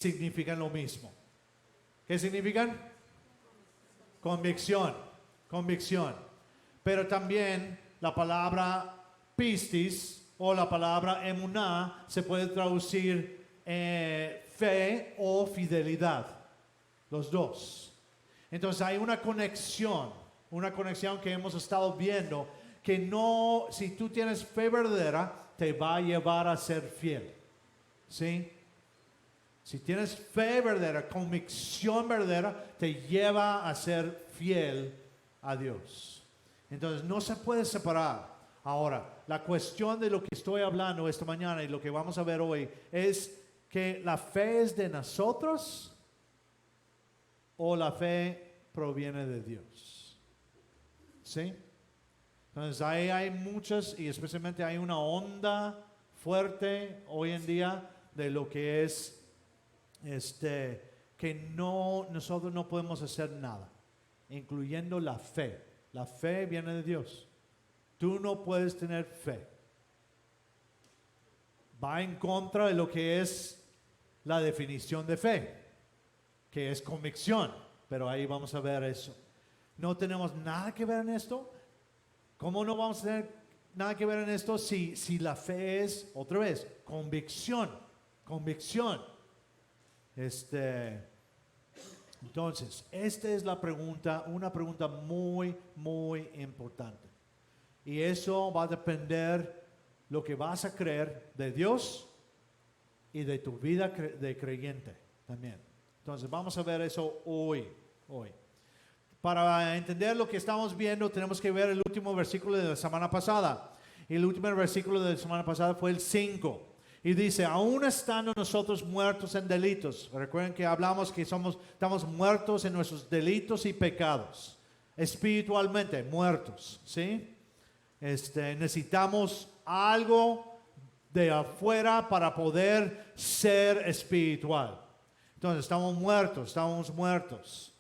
significan lo mismo. ¿Qué significan? Convicción, convicción. Pero también la palabra pistis o la palabra emuná se puede traducir fe o fidelidad, los dos. Entonces hay una conexión que hemos estado viendo, que no, si tú tienes fe verdadera, te va a llevar a ser fiel. ¿Sí? Si tienes fe verdadera, convicción verdadera, te lleva a ser fiel a Dios. Entonces no se puede separar. Ahora, la cuestión de lo que estoy hablando esta mañana y lo que vamos a ver hoy es que la fe es de nosotros o la fe proviene de Dios. ¿Sí? Entonces ahí hay muchas, y especialmente hay una onda fuerte hoy en día de lo que es que nosotros no podemos hacer nada, incluyendo la fe. La fe viene de Dios. Tú no puedes tener fe. Va en contra de lo que es la definición de fe, que es convicción. Pero ahí vamos a ver eso. No tenemos nada que ver en esto. ¿Cómo no vamos a tener nada que ver en esto si la fe es, otra vez, convicción? Convicción. Entonces, esta es la pregunta, una pregunta muy, muy importante. Y eso va a depender lo que vas a creer de Dios y de tu vida de creyente también. Entonces, vamos a ver eso hoy. Para entender lo que estamos viendo, tenemos que ver el último versículo de la semana pasada. Y el último versículo de la semana pasada fue el 5. Y dice, aún estando nosotros muertos en delitos. Recuerden que hablamos que estamos muertos en nuestros delitos y pecados. Espiritualmente muertos, ¿sí? Necesitamos algo de afuera para poder ser espiritual. Entonces estamos muertos.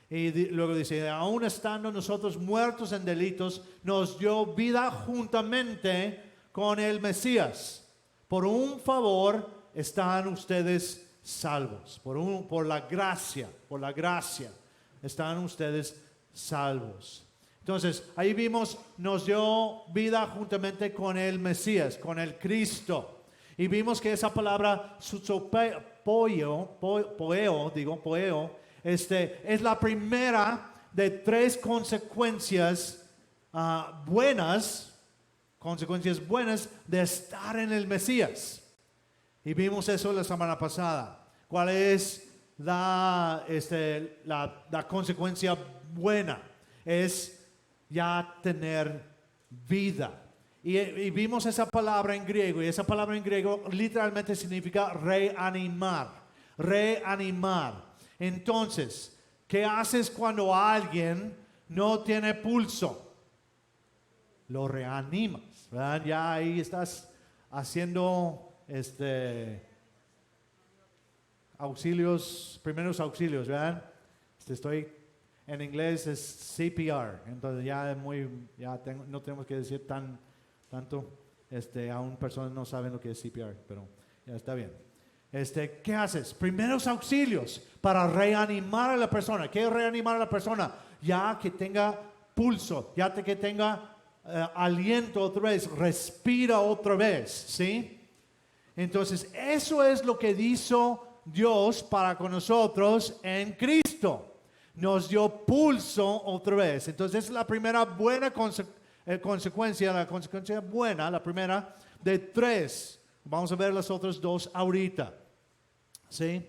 Y luego dice, aún estando nosotros muertos en delitos, nos dio vida juntamente con el Mesías. Por un favor están ustedes salvos. Por la gracia están ustedes salvos. Entonces, ahí vimos, nos dio vida juntamente con el Mesías, con el Cristo. Y vimos que esa palabra, poeo, es la primera de 3 consecuencias buenas de estar en el Mesías. Y vimos eso la semana pasada. ¿Cuál es la consecuencia buena? Es ya tener vida. Y vimos esa palabra en griego, y esa palabra en griego literalmente significa reanimar. Entonces, ¿qué haces cuando alguien no tiene pulso? Lo reanimas, ¿verdad? Ya ahí estás haciendo primeros auxilios, ¿verdad? En inglés es CPR, entonces no tenemos que decir tanto, aún personas no saben lo que es CPR, pero ya está bien. ¿Qué haces? Primeros auxilios para reanimar a la persona. ¿Qué es reanimar a la persona? Ya que tenga pulso, ya que tenga aliento otra vez, respira otra vez, ¿sí? Entonces, eso es lo que hizo Dios para con nosotros en Cristo. Nos dio pulso otra vez. Entonces, es la primera buena consecuencia, la consecuencia buena, la primera de 3. Vamos a ver las otras 2 ahorita. ¿Sí?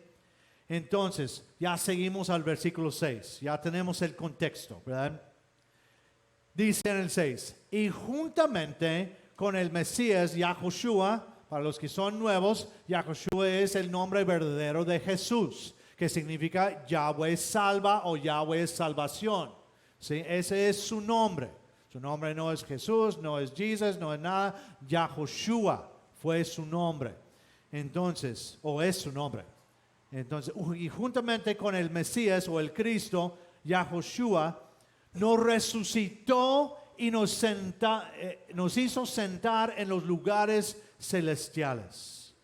Entonces, ya seguimos al versículo 6. Ya tenemos el contexto, ¿verdad? Dice en el 6, y juntamente con el Mesías, Yahushua, para los que son nuevos, Yahushua es el nombre verdadero de Jesús, que significa Yahweh salva o Yahweh salvación. ¿Sí? Ese es su nombre. Su nombre no es Jesús, no es Jesus, no es nada. Yahushua fue su nombre. Entonces, o es su nombre. Entonces, y juntamente con el Mesías o el Cristo, Yahushua, nos resucitó y nos hizo sentar en los lugares celestiales.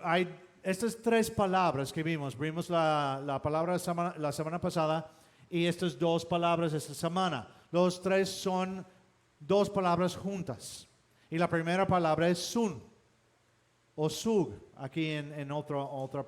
Hay estas tres palabras que vimos la palabra la semana pasada y estas dos palabras esta semana. Los tres son dos palabras juntas. Y la primera palabra es sun o sug, aquí en otra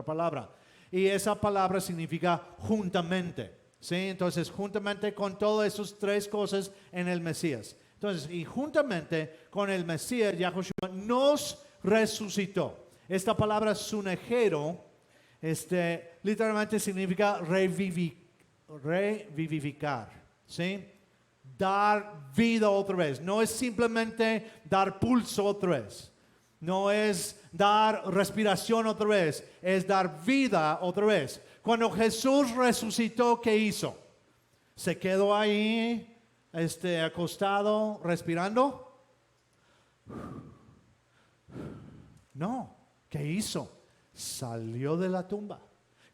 palabra. Y esa palabra significa juntamente. ¿Sí? Entonces, juntamente con todas esas tres cosas en el Mesías. Entonces, y juntamente con el Mesías, Yahushua nos resucitó. Esta palabra sunejero, literalmente significa revivificar, ¿sí? Dar vida otra vez. No es simplemente dar pulso otra vez. No es dar respiración otra vez. Es dar vida otra vez. Cuando Jesús resucitó, ¿qué hizo? ¿Se quedó ahí, acostado, respirando? No. ¿Qué hizo? Salió de la tumba,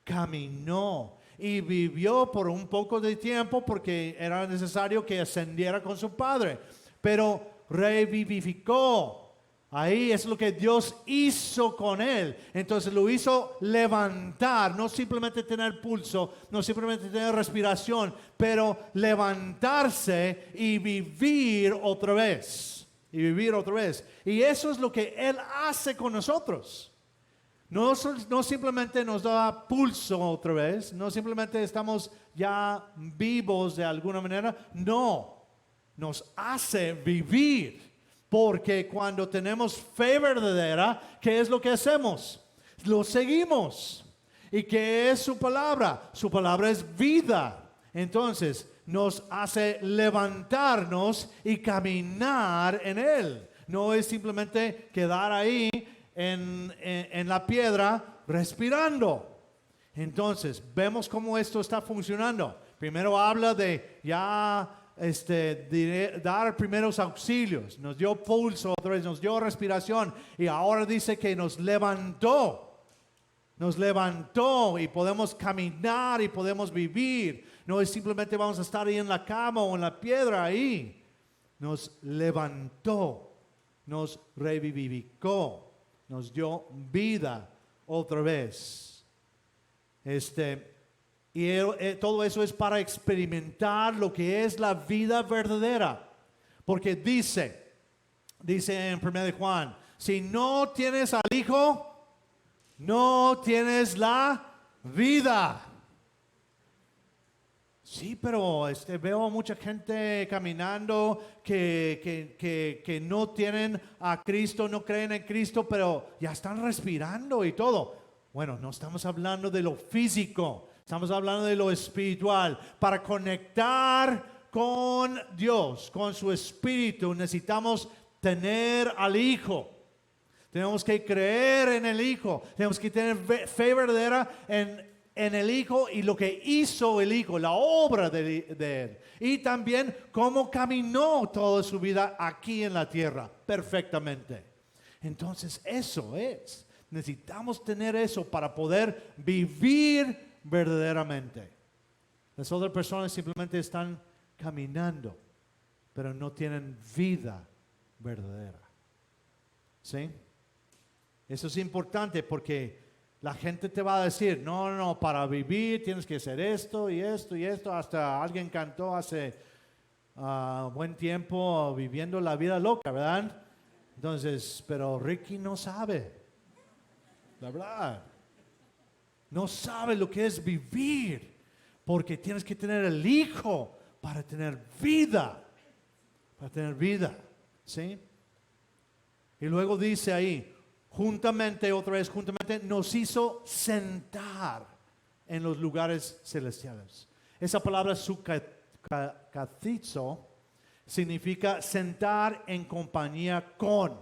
caminó y vivió por un poco de tiempo porque era necesario que ascendiera con su Padre, pero revivificó. Ahí es lo que Dios hizo con él. Entonces lo hizo levantar, no simplemente tener pulso, no simplemente tener respiración, pero levantarse y vivir otra vez. Y vivir otra vez. Y eso es lo que Él hace con nosotros. No simplemente nos da pulso otra vez, no simplemente estamos ya vivos de alguna manera, no, nos hace vivir. Porque cuando tenemos fe verdadera, ¿qué es lo que hacemos? Lo seguimos. ¿Y qué es su palabra? Su palabra es vida. Entonces, nos hace levantarnos y caminar en Él. No es simplemente quedar ahí en la piedra respirando. Entonces, vemos cómo esto está funcionando. Primero habla de ya dar primeros auxilios. Nos dio pulso otra vez, nos dio respiración. Y ahora dice que nos levantó. Nos levantó y podemos caminar y podemos vivir. No es simplemente vamos a estar ahí en la cama o en la piedra ahí. Nos levantó, nos revivificó, nos dio vida otra vez. Todo eso es para experimentar lo que es la vida verdadera. Porque dice en 1 de Juan, si no tienes al Hijo, no tienes la vida. Sí, pero veo a mucha gente caminando que no tienen a Cristo, no creen en Cristo, pero ya están respirando y todo. Bueno, no estamos hablando de lo físico, estamos hablando de lo espiritual. Para conectar con Dios, con su Espíritu, necesitamos tener al Hijo. Tenemos que creer en el Hijo. Tenemos que tener fe verdadera en el Hijo y lo que hizo el Hijo, la obra de Él. Y también cómo caminó toda su vida aquí en la tierra, perfectamente. Entonces eso es. Necesitamos tener eso para poder vivir verdaderamente. Las otras personas simplemente están caminando, pero no tienen vida verdadera. ¿Sí? Eso es importante porque la gente te va a decir, no, para vivir tienes que hacer esto y esto y esto. Hasta alguien cantó hace buen tiempo viviendo la vida loca, ¿verdad? Entonces, pero Ricky no sabe, la verdad. No sabe lo que es vivir, porque tienes que tener el Hijo para tener vida. Para tener vida, ¿sí? Y luego dice ahí, juntamente, otra vez, juntamente nos hizo sentar en los lugares celestiales. Esa palabra sukathizo significa sentar en compañía con.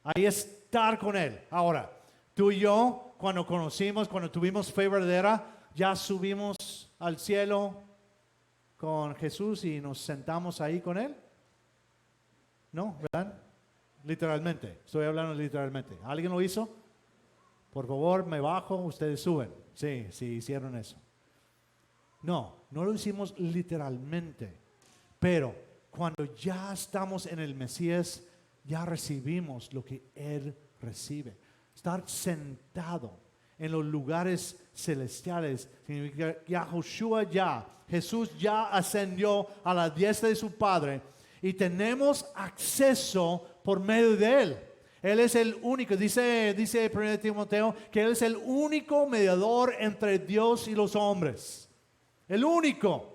Ahí estar con Él. Ahora, tú y yo, cuando tuvimos fe verdadera, ya subimos al cielo con Jesús y nos sentamos ahí con Él. ¿No? ¿Verdad? Literalmente, estoy hablando literalmente. ¿Alguien lo hizo? Por favor, me bajo, ustedes suben. Sí, hicieron eso. No lo hicimos literalmente. Pero cuando ya estamos en el Mesías, ya recibimos lo que Él recibe. Estar sentado en los lugares celestiales significa que Jesús ya ascendió a la diestra de su Padre y tenemos acceso por medio de Él. Él es el único, dice 1 Timoteo, que Él es el único mediador entre Dios y los hombres. El único.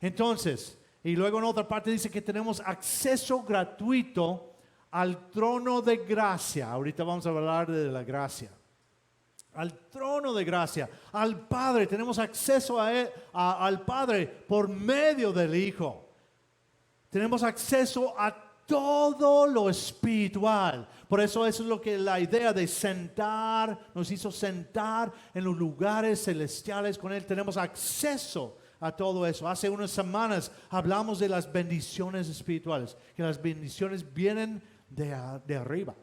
Entonces, y luego en otra parte dice que tenemos acceso gratuito al trono de gracia. Ahorita vamos a hablar de la gracia. Al trono de gracia, al Padre. Tenemos acceso a Él, al Padre por medio del Hijo. Tenemos acceso a todo lo espiritual. Por eso es lo que la idea de nos hizo sentar en los lugares celestiales con Él. Tenemos acceso a todo eso. Hace unas semanas hablamos de las bendiciones espirituales, que las bendiciones vienen de arriba,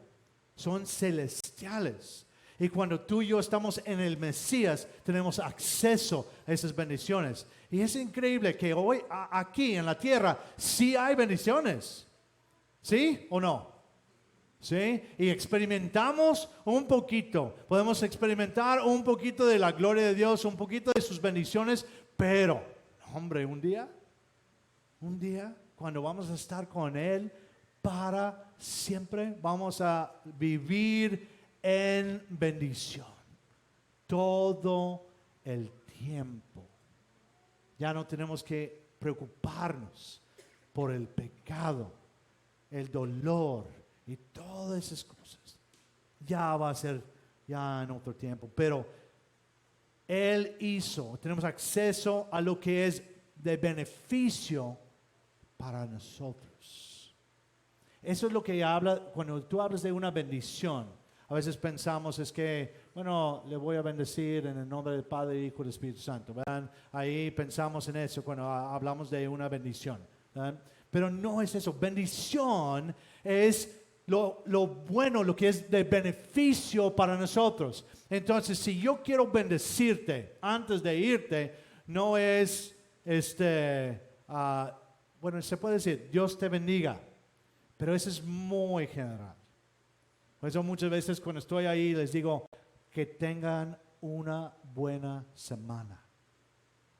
son celestiales. Y cuando tú y yo estamos en el Mesías, tenemos acceso a esas bendiciones. Y es increíble que hoy aquí en la tierra sí hay bendiciones. ¿Sí o no? ¿Sí? Y experimentamos un poquito. Podemos experimentar un poquito de la gloria de Dios, un poquito de sus bendiciones. Pero, hombre, un día, cuando vamos a estar con Él para siempre, vamos a vivir en bendición todo el tiempo. Ya no tenemos que preocuparnos por el pecado, el dolor y todas esas cosas. Ya va a ser ya en otro tiempo, pero Él tenemos acceso a lo que es de beneficio para nosotros. Eso es lo que habla, cuando tú hablas de una bendición. A veces pensamos es que, bueno, le voy a bendecir en el nombre del Padre, Hijo y del Espíritu Santo, ¿verdad? Ahí pensamos en eso cuando hablamos de una bendición, ¿verdad? Pero no es eso. Bendición es lo bueno, lo que es de beneficio para nosotros. Entonces, si yo quiero bendecirte antes de irte, no es, bueno, se puede decir, Dios te bendiga, pero eso es muy general. Por eso muchas veces cuando estoy ahí les digo que tengan una buena semana.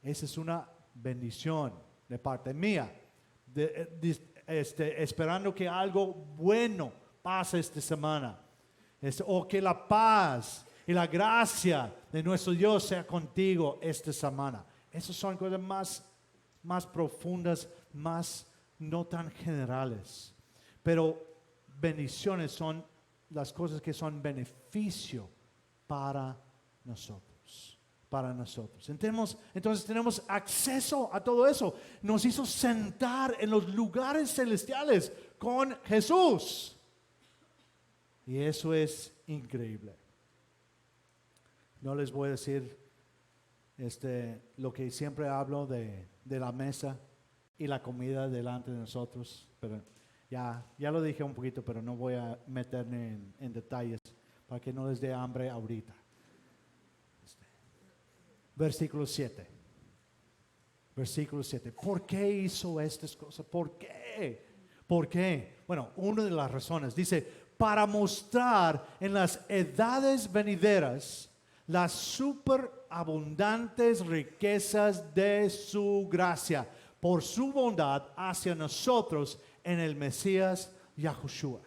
Esa es una bendición de parte mía, esperando que algo bueno pase esta semana, o que la paz y la gracia de nuestro Dios sea contigo esta semana. Esas son cosas más profundas, más no tan generales, pero bendiciones son las cosas que son beneficio para nosotros. Entonces tenemos acceso a todo eso. Nos hizo sentar en los lugares celestiales con Jesús. Y eso es increíble. No les voy a decir lo que siempre hablo de la mesa y la comida delante de nosotros, pero ya lo dije un poquito, pero no voy a meterme en detalles para que no les dé hambre ahorita. Versículo 7. ¿Por qué hizo estas cosas? ¿Por qué? Bueno, una de las razones dice, para mostrar en las edades venideras las superabundantes riquezas de su gracia, por su bondad hacia nosotros en el Mesías Yahushua.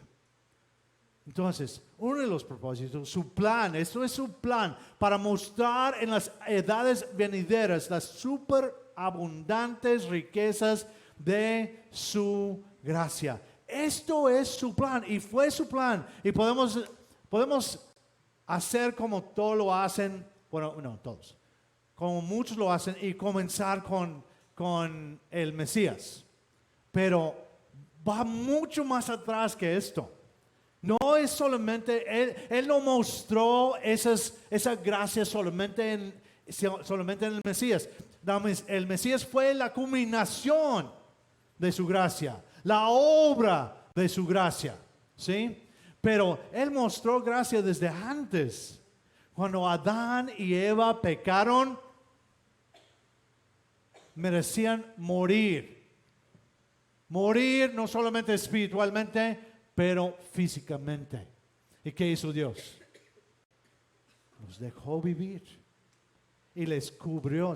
Entonces, uno de los propósitos, su plan, esto es su plan, para mostrar en las edades venideras las superabundantes riquezas de su gracia. Esto es su plan y fue su plan. Y podemos hacer como todos lo hacen, bueno, no todos, como muchos lo hacen y comenzar con el Mesías. Pero va mucho más atrás que esto. No es solamente, Él no mostró esa gracia solamente en el Mesías. El Mesías fue la culminación de su gracia, la obra de su gracia, ¿sí? Pero Él mostró gracia desde antes. Cuando Adán y Eva pecaron, merecían morir. Morir no solamente espiritualmente, pero físicamente. ¿Y qué hizo Dios? los dejó vivir y les cubrió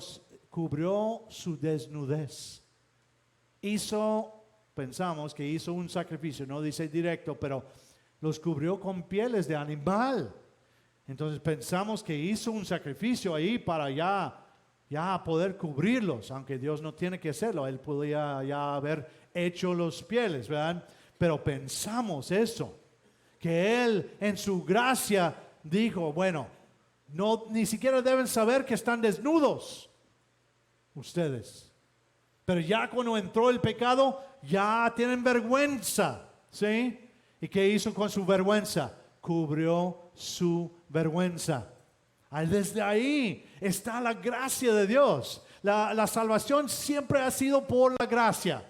su desnudez. Pensamos que hizo un sacrificio, no dice directo, pero los cubrió con pieles de animal. Entonces pensamos que hizo un sacrificio ahí para ya poder cubrirlos, aunque Dios no tiene que hacerlo, Él podía ya haber hecho los pieles, ¿verdad? Pero pensamos eso, que Él en su gracia dijo, bueno, no, ni siquiera deben saber que están desnudos ustedes. Pero ya cuando entró el pecado, ya tienen vergüenza, ¿sí? ¿Y qué hizo con su vergüenza? Cubrió su vergüenza. Desde ahí está la gracia de Dios. La salvación siempre ha sido por la gracia.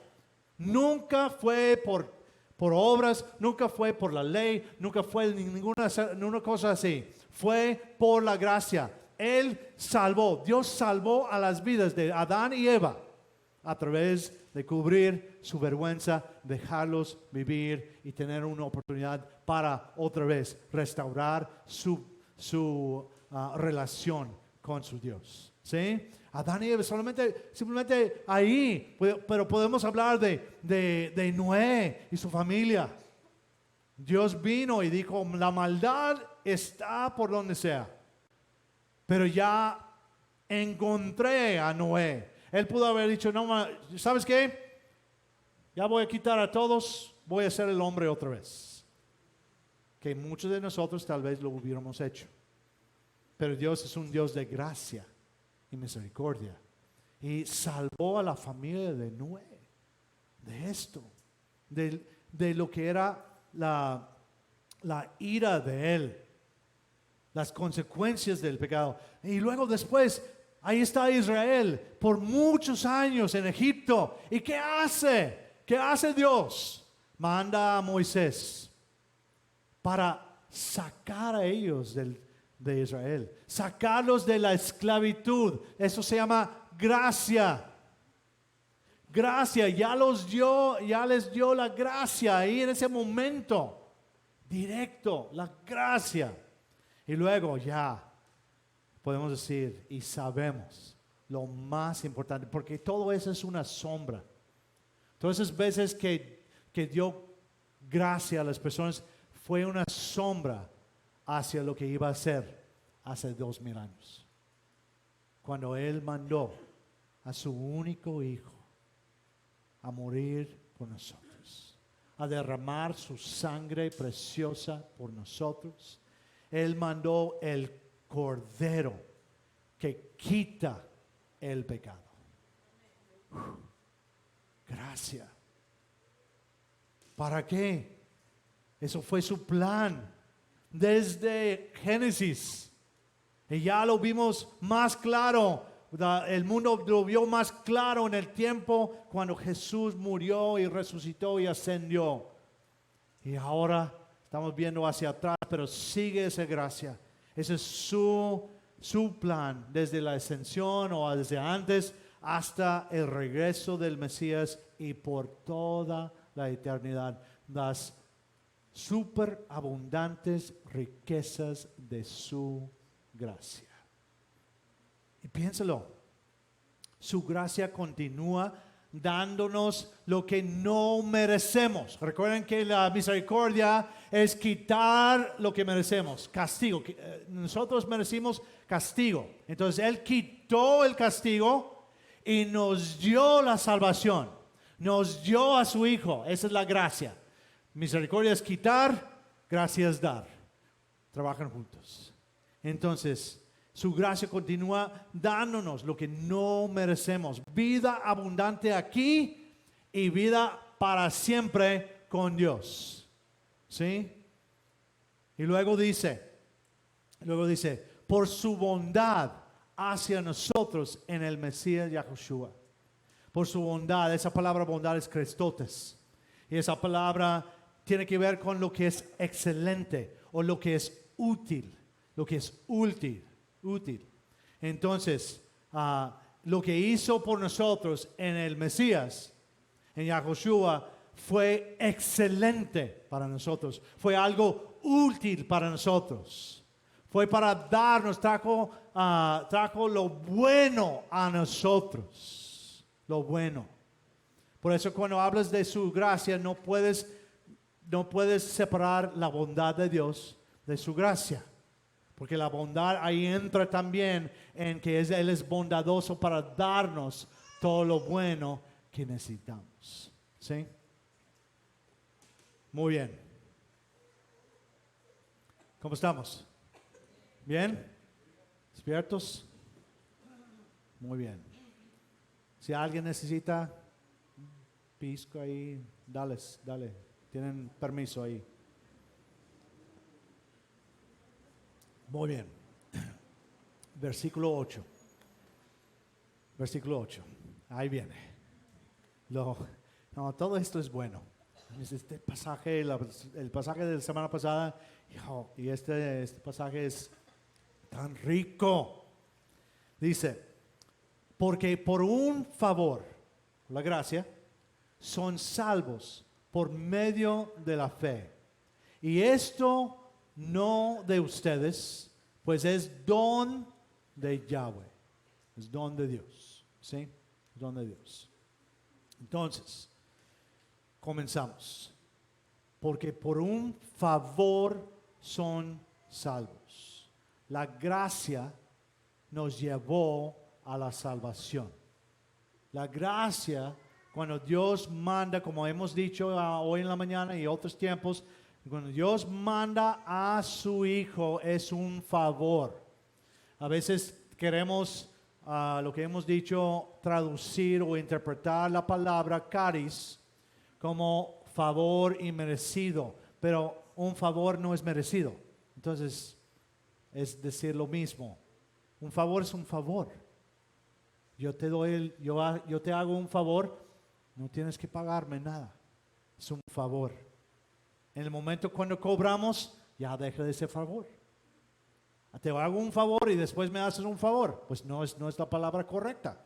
Nunca fue por obras, nunca fue por la ley, nunca fue ninguna cosa así. Fue por la gracia. Dios salvó a las vidas de Adán y Eva a través de cubrir su vergüenza, dejarlos vivir y tener una oportunidad para otra vez restaurar su relación con su Dios. ¿Sí? Adán y Eva simplemente ahí, pero podemos hablar de Noé y su familia. Dios vino y dijo, la maldad está por donde sea, pero ya encontré a Noé. Él pudo haber dicho, no, ¿sabes qué? Ya voy a quitar a todos, voy a ser el hombre otra vez. Que muchos de nosotros tal vez lo hubiéramos hecho. Pero Dios es un Dios de gracia y misericordia. Y salvó a la familia de Noé de esto, de lo que era la ira de él, las consecuencias del pecado. Y luego después, ahí está Israel por muchos años en Egipto. ¿Y qué hace? ¿Qué hace Dios? Manda a Moisés para sacar a ellos de Israel, sacarlos de la esclavitud. Eso se llama gracia. Gracia, ya les dio la gracia ahí en ese momento, directo, la gracia. Y luego ya podemos decir y sabemos lo más importante, porque todo eso es una sombra. Todas esas veces que dio gracia a las personas fue una sombra hacia lo que iba a ser hace 2000 años. Cuando Él mandó a su único hijo a morir por nosotros, a derramar su sangre preciosa por nosotros. Él mandó el Cordero que quita el pecado. Gracia. ¿Para qué? Eso fue su plan desde Génesis. Y ya lo vimos más claro. El mundo lo vio más claro en el tiempo cuando Jesús murió y resucitó y ascendió. Y ahora estamos viendo hacia atrás, pero sigue esa gracia. Ese es su plan desde la ascensión o desde antes hasta el regreso del Mesías y por toda la eternidad. Las superabundantes riquezas de su gracia. Y piénsalo, su gracia continúa dándonos lo que no merecemos. Recuerden que la misericordia es quitar lo que merecemos, castigo. Nosotros merecimos castigo. Entonces Él quitó el castigo y nos dio la salvación. Nos dio a su Hijo. Esa es la gracia. Misericordia es quitar, gracia es dar. Trabajan juntos. Entonces, su gracia continúa dándonos lo que no merecemos. Vida abundante aquí y vida para siempre con Dios. ¿Sí? Y luego dice, por su bondad hacia nosotros en el Mesías Yahushua. Por su bondad, esa palabra bondad es Christotes. Y esa palabra tiene que ver con lo que es excelente o lo que es útil. Lo que es útil. Entonces, lo que hizo por nosotros en el Mesías, en Yahushua, fue excelente para nosotros. Fue algo útil para nosotros. Fue para darnos, trajo lo bueno a nosotros. Lo bueno. Por eso cuando hablas de su gracia, no puedes separar la bondad de Dios de su gracia. Porque la bondad ahí entra también en que Él es bondadoso para darnos todo lo bueno que necesitamos. ¿Sí? Muy bien. ¿Cómo estamos? ¿Bien? ¿Despiertos? Muy bien. Si alguien necesita pisco ahí, dale. Tienen permiso ahí. Muy bien. Versículo 8. Versículo 8. Ahí viene. Todo esto es bueno. Este pasaje, el pasaje de la semana pasada, y este pasaje es tan rico. Dice, porque por un favor, la gracia, son salvos por medio de la fe. Y esto no de ustedes, pues es don de Yahweh. Es don de Dios. ¿Sí? Don de Dios. Entonces, comenzamos. Porque por un favor son salvos. La gracia nos llevó a la salvación. La gracia, cuando Dios manda, como hemos dicho hoy en la mañana y otros tiempos, cuando Dios manda a su Hijo es un favor. A veces queremos, lo que hemos dicho, traducir o interpretar la palabra caris como favor inmerecido, pero un favor no es merecido. Entonces, es decir lo mismo. Un favor es un favor. Yo te hago un favor, no tienes que pagarme nada. Es un favor. En el momento cuando cobramos, ya deja de ser favor. Te hago un favor y después me haces un favor. Pues no es la palabra correcta.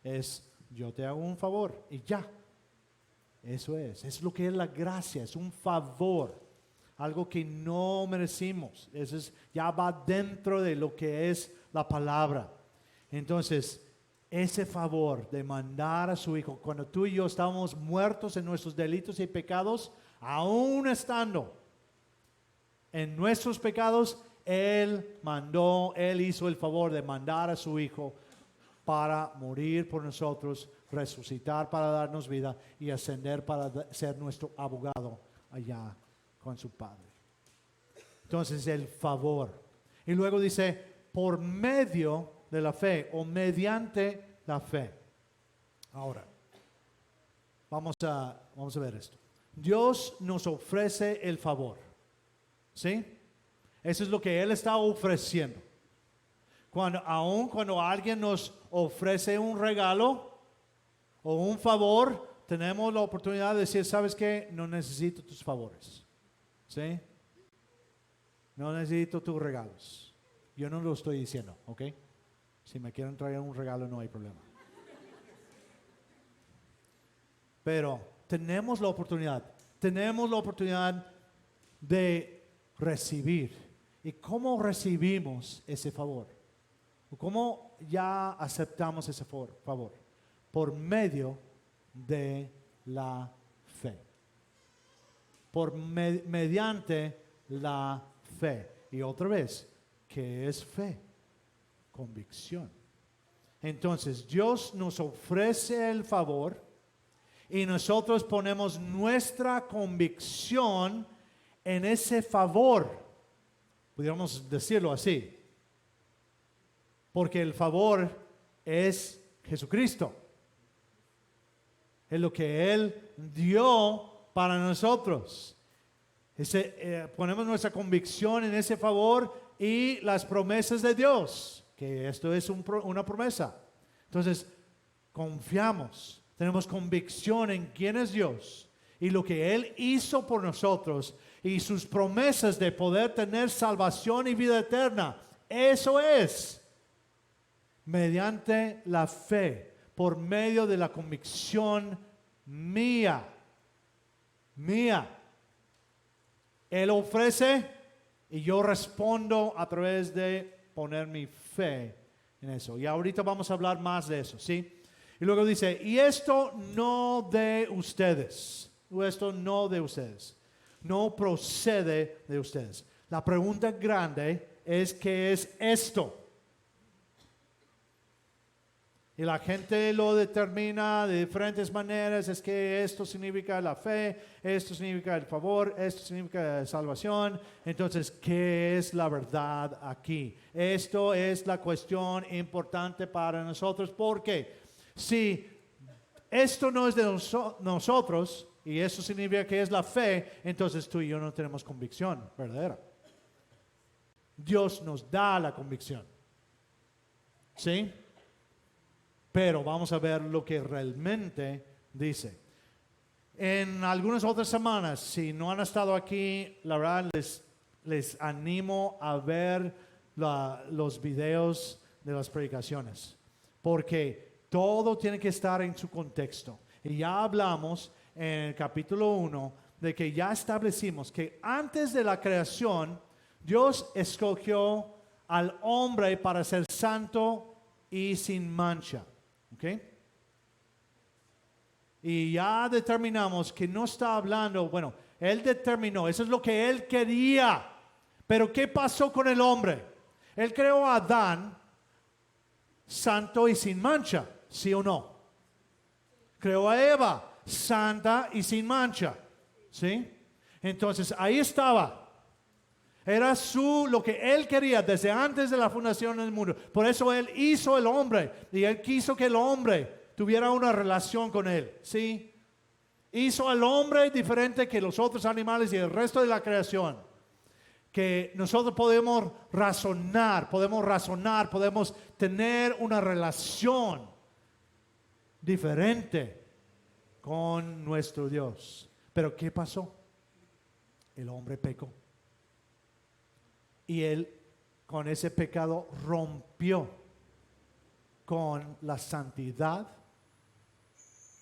Es yo te hago un favor y ya. Eso es lo que es la gracia, es un favor. Algo que no merecimos. Ya va dentro de lo que es la palabra. Entonces, ese favor de mandar a su Hijo, cuando tú y yo estábamos muertos en nuestros delitos y pecados, aún estando en nuestros pecados, Él hizo el favor de mandar a su Hijo para morir por nosotros, resucitar para darnos vida y ascender para ser nuestro abogado allá con su Padre. Entonces el favor. Y luego dice, por medio de la fe o mediante la fe. Ahora, vamos a ver esto. Dios nos ofrece el favor. ¿Sí? Eso es lo que Él está ofreciendo. Aun cuando alguien nos ofrece un regalo o un favor, tenemos la oportunidad de decir, ¿sabes qué? No necesito tus favores. ¿Sí? No necesito tus regalos. Yo no lo estoy diciendo, ¿ok? Si me quieren traer un regalo no hay problema. Pero tenemos la oportunidad de recibir. ¿Y cómo recibimos ese favor? ¿Cómo ya aceptamos ese favor? Por medio de la fe. Mediante la fe. Y otra vez, ¿qué es fe? Convicción. Entonces, Dios nos ofrece el favor y nosotros ponemos nuestra convicción en ese favor. Pudiéramos decirlo así. Porque el favor es Jesucristo. Es lo que Él dio para nosotros. Ponemos nuestra convicción en ese favor y las promesas de Dios. Que esto es una promesa. Entonces, confiamos. Tenemos convicción en quién es Dios. Y lo que Él hizo por nosotros. Y sus promesas de poder tener salvación y vida eterna. Eso es. Mediante la fe, por medio de la convicción mía. Él ofrece Y yo respondo a través de poner mi fe en eso. Y ahorita vamos a hablar más de eso, ¿sí? Y luego dice, y esto no de ustedes. Esto no de ustedes. No procede de ustedes. La pregunta grande es, ¿qué es esto? Y la gente lo determina de diferentes maneras. Es que esto significa la fe, esto significa el favor, esto significa la salvación. Entonces, ¿qué es la verdad aquí? Esto es la cuestión importante para nosotros, porque si esto no es de nosotros, y eso significa que es la fe, entonces tú y yo no tenemos convicción verdadera. Dios nos da la convicción. ¿Sí? Pero vamos a ver lo que realmente dice. En algunas otras semanas, si no han estado aquí, la verdad les animo a ver los videos de las predicaciones. Porque todo tiene que estar en su contexto. Y ya hablamos en el capítulo 1 de que ya establecimos que antes de la creación, Dios escogió al hombre para ser santo y sin mancha. ¿Ok? Y ya determinamos que no está hablando, bueno, Él determinó, eso es lo que Él quería. Pero ¿qué pasó con el hombre? Él creó a Adán santo y sin mancha, ¿sí o no? Creó a Eva santa y sin mancha, ¿sí? Entonces ahí estaba. Era lo que Él quería desde antes de la fundación del mundo. Por eso Él hizo el hombre y Él quiso que el hombre tuviera una relación con Él, ¿sí? Hizo al hombre diferente que los otros animales y el resto de la creación. Que nosotros podemos razonar, podemos tener una relación diferente con nuestro Dios. Pero ¿qué pasó? El hombre pecó. Y él con ese pecado rompió con la santidad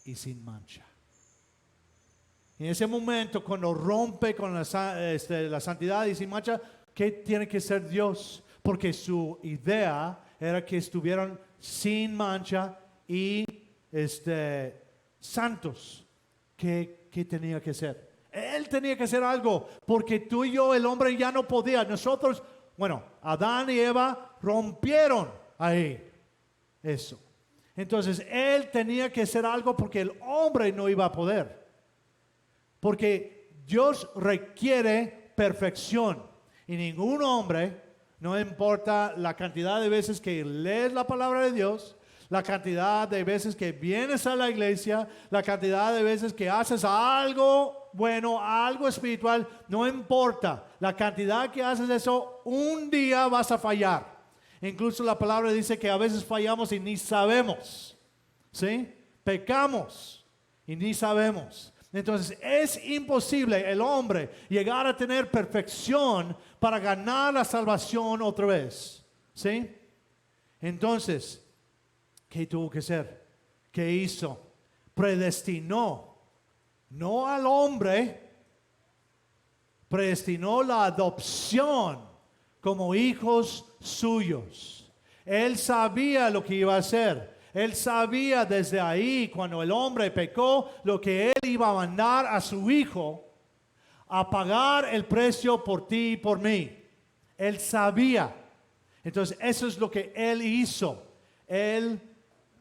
y sin mancha. En ese momento, cuando rompe con la santidad y sin mancha, ¿qué tiene que ser Dios? Porque su idea era que estuvieran sin mancha y santos. ¿Qué tenía que ser? Él tenía que hacer algo, porque tú y yo, el hombre, ya no podía. Nosotros, bueno, Adán y Eva rompieron ahí eso. Entonces, Él tenía que hacer algo porque el hombre no iba a poder. Porque Dios requiere perfección. Y ningún hombre, no importa la cantidad de veces que lees la palabra de Dios, la cantidad de veces que vienes a la iglesia, la cantidad de veces que haces algo bueno, algo espiritual, no importa. La cantidad que haces eso, un día vas a fallar. Incluso la palabra dice que a veces fallamos y ni sabemos. ¿Sí? Pecamos y ni sabemos. Entonces es imposible el hombre llegar a tener perfección para ganar la salvación otra vez. ¿Sí? Entonces, ¿qué tuvo que hacer? ¿Qué hizo? Predestinó, no al hombre, predestinó la adopción como hijos suyos. Él sabía lo que iba a hacer. Él sabía desde ahí, cuando el hombre pecó, lo que Él iba a mandar a su hijo a pagar el precio por ti y por mí. Él sabía. Entonces, eso es lo que Él hizo. Él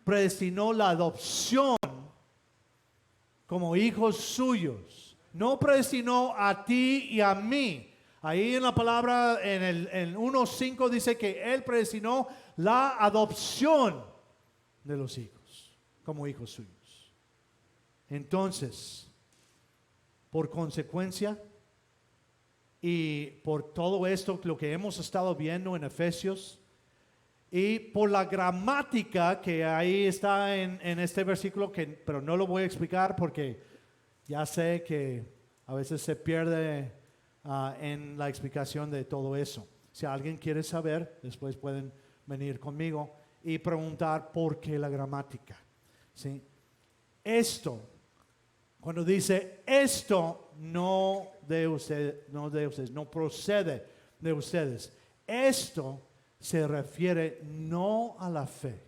predestinó la adopción como hijos suyos. No predestinó a ti y a mí. Ahí en la palabra, en el 1:5 dice que Él predestinó la adopción de los hijos, como hijos suyos. Entonces, por consecuencia, y por todo esto, lo que hemos estado viendo en Efesios, y por la gramática que ahí está en este versículo, pero no lo voy a explicar porque ya sé que a veces se pierde en la explicación de todo eso. Si alguien quiere saber, después pueden venir conmigo y preguntar por qué la gramática. ¿Sí? Esto, cuando dice esto no de ustedes, no procede de ustedes. Esto se refiere no a la fe.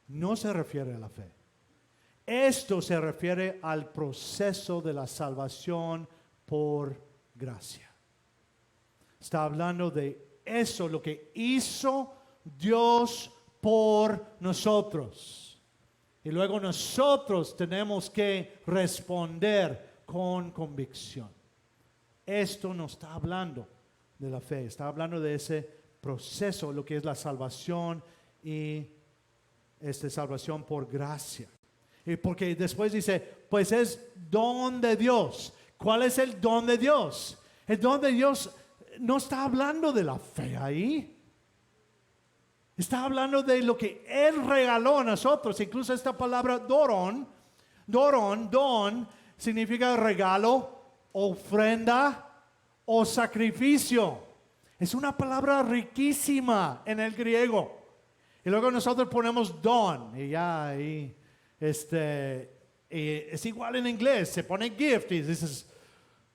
No se refiere a la fe. Esto se refiere al proceso de la salvación por gracia. Está hablando de eso, lo que hizo Dios por nosotros. Y luego nosotros tenemos que responder con convicción. Esto no está hablando de la fe, está hablando de ese proceso, lo que es la salvación y salvación por gracia. Y porque después dice, pues es don de Dios. ¿Cuál es el don de Dios? El don de Dios no está hablando de la fe ahí. Está hablando de lo que Él regaló a nosotros. Incluso esta palabra don, significa regalo, ofrenda o sacrificio. Es una palabra riquísima en el griego. Y luego nosotros ponemos don y ya ahí, es igual en inglés, se pone gift y dices,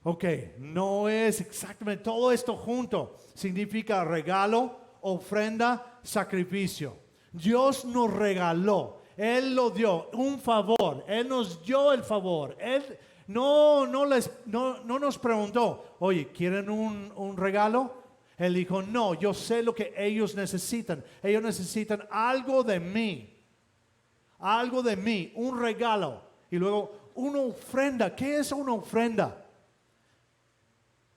ok, no es exactamente todo esto junto. Significa regalo, ofrenda, sacrificio. Dios nos regaló, Él lo dio, un favor, Él nos dio el favor. Él no nos preguntó, oye, ¿quieren un regalo? Él dijo, no, yo sé lo que ellos necesitan. Ellos necesitan algo de mí, un regalo. Y luego una ofrenda. ¿Qué es una ofrenda?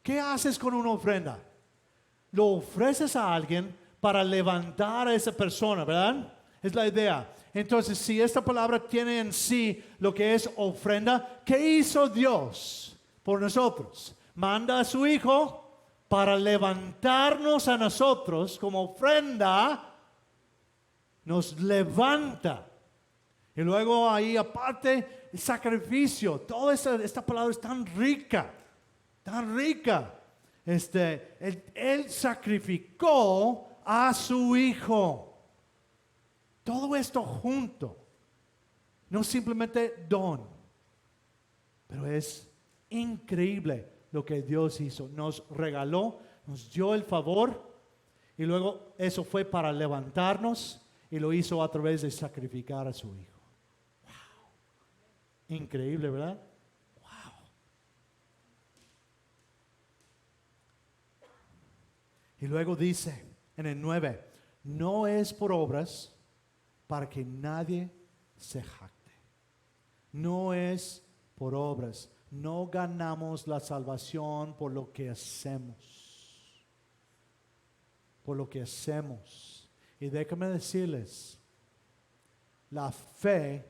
¿Qué haces con una ofrenda? Lo ofreces a alguien para levantar a esa persona, ¿verdad? Es la idea. Entonces, si esta palabra tiene en sí lo que es ofrenda, ¿qué hizo Dios por nosotros? Manda a su Hijo para levantarnos a nosotros como ofrenda, nos levanta. Y luego ahí aparte, el sacrificio. Toda esta palabra es tan rica, tan rica. Él sacrificó a su Hijo. Todo esto junto. No simplemente don, pero es increíble lo que Dios hizo. Nos regaló, nos dio el favor y luego eso fue para levantarnos y lo hizo a través de sacrificar a su Hijo. Wow. Increíble, ¿verdad? Wow. Y luego dice en el 9, no es por obras para que nadie se jacte. No es por obras. No ganamos la salvación por lo que hacemos. Por lo que hacemos. Y déjame decirles, la fe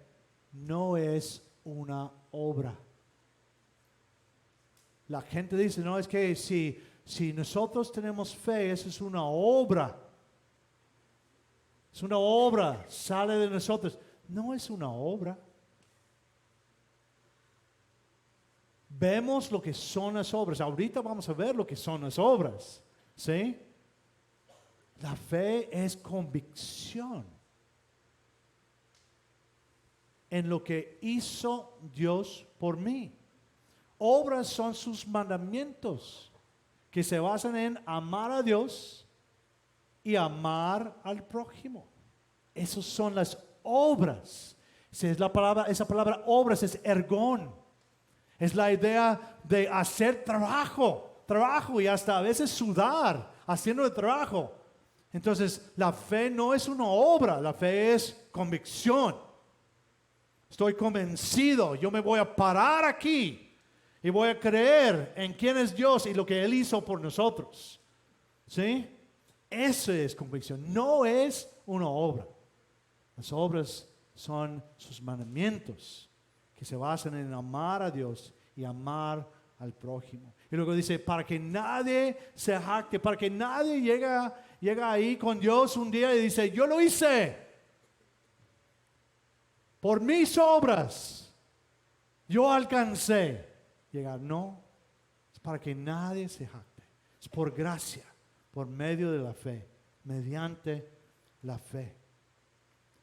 no es una obra. La gente dice, no, es que si nosotros tenemos fe, eso es una obra. Es una obra, sale de nosotros. No es una obra. Vemos lo que son las obras. Ahorita vamos a ver lo que son las obras. ¿Sí? La fe es convicción en lo que hizo Dios por mí. Obras son sus mandamientos que se basan en amar a Dios y amar al prójimo. Esas son las obras. Esa palabra obras es ergón. Es la idea de hacer trabajo y hasta a veces sudar haciendo el trabajo. Entonces, la fe no es una obra, la fe es convicción. Estoy convencido, yo me voy a parar aquí y voy a creer en quién es Dios y lo que Él hizo por nosotros. ¿Sí? Eso es convicción, no es una obra. Las obras son sus mandamientos que se basan en amar a Dios y amar al prójimo. Y luego dice, para que nadie se jacte, para que nadie llega ahí con Dios un día y dice, yo lo hice por mis obras, yo alcancé llegar. No, es para que nadie se jacte. Es por gracia, por medio de la fe, mediante la fe.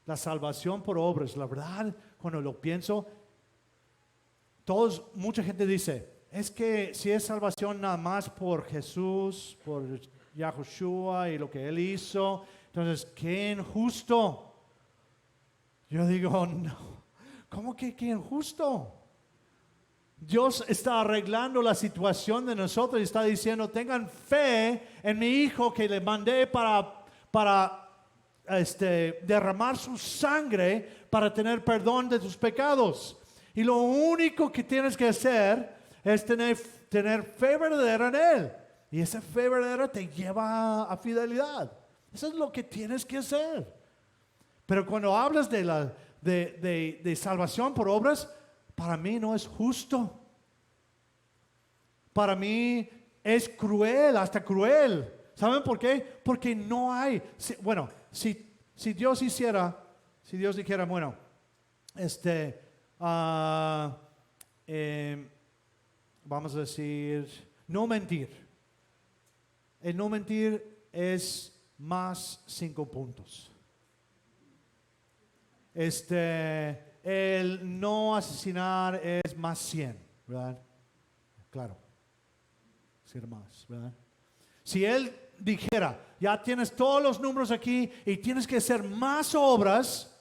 La salvación por obras, la verdad, cuando lo pienso, mucha gente dice, es que si es salvación nada más por Jesús, por Yahushua y lo que Él hizo, entonces qué injusto. Yo digo, no, ¿cómo que qué injusto? Dios está arreglando la situación de nosotros y está diciendo, tengan fe en mi Hijo que le mandé para derramar su sangre para tener perdón de tus pecados. Y lo único que tienes que hacer es tener fe verdadera en Él. Y esa fe verdadera te lleva a fidelidad. Eso es lo que tienes que hacer. Pero cuando hablas de salvación por obras, para mí no es justo. Para mí es cruel, hasta cruel. ¿Saben por qué? Porque no hay. Si Dios dijera, bueno, vamos a decir, no mentir. El no mentir es más 5 puntos. El no asesinar es más 100, ¿verdad? Claro, ser más, ¿verdad? Si Él dijera, ya tienes todos los números aquí y tienes que hacer más obras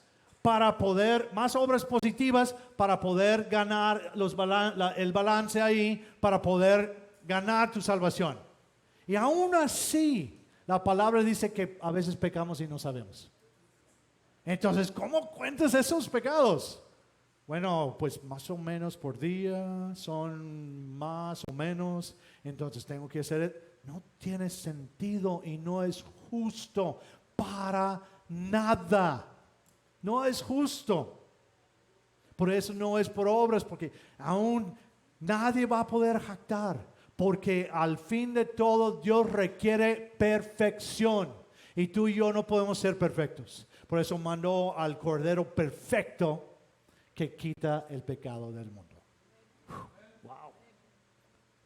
más obras positivas para poder ganar el balance ahí, para poder ganar tu salvación. Y aún así, la palabra dice que a veces pecamos y no sabemos. Entonces, ¿cómo cuentas esos pecados? Bueno, pues más o menos por día, son más o menos, entonces tengo que hacer. No tiene sentido y no es justo para nada. No es justo. Por eso no es por obras, porque aún nadie va a poder jactar, porque al fin de todo Dios requiere perfección y tú y yo no podemos ser perfectos. Por eso mandó al Cordero perfecto que quita el pecado del mundo. Wow.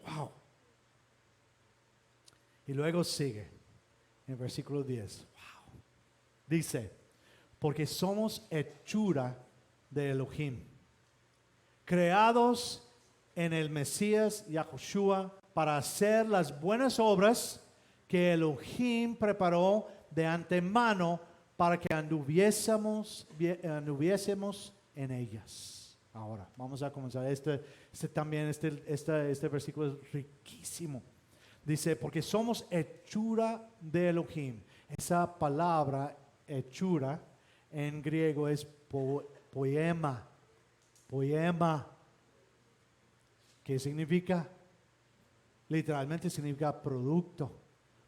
Wow. Y luego sigue en versículo 10. Wow. Dice, porque somos hechura de Elohim, creados en el Mesías Yahushua para hacer las buenas obras que Elohim preparó de antemano para que anduviésemos en ellas. Ahora, vamos a comenzar. Este versículo es riquísimo. Dice, porque somos hechura de Elohim. Esa palabra, hechura, en griego es poema. Poema. ¿Qué significa? Literalmente significa producto,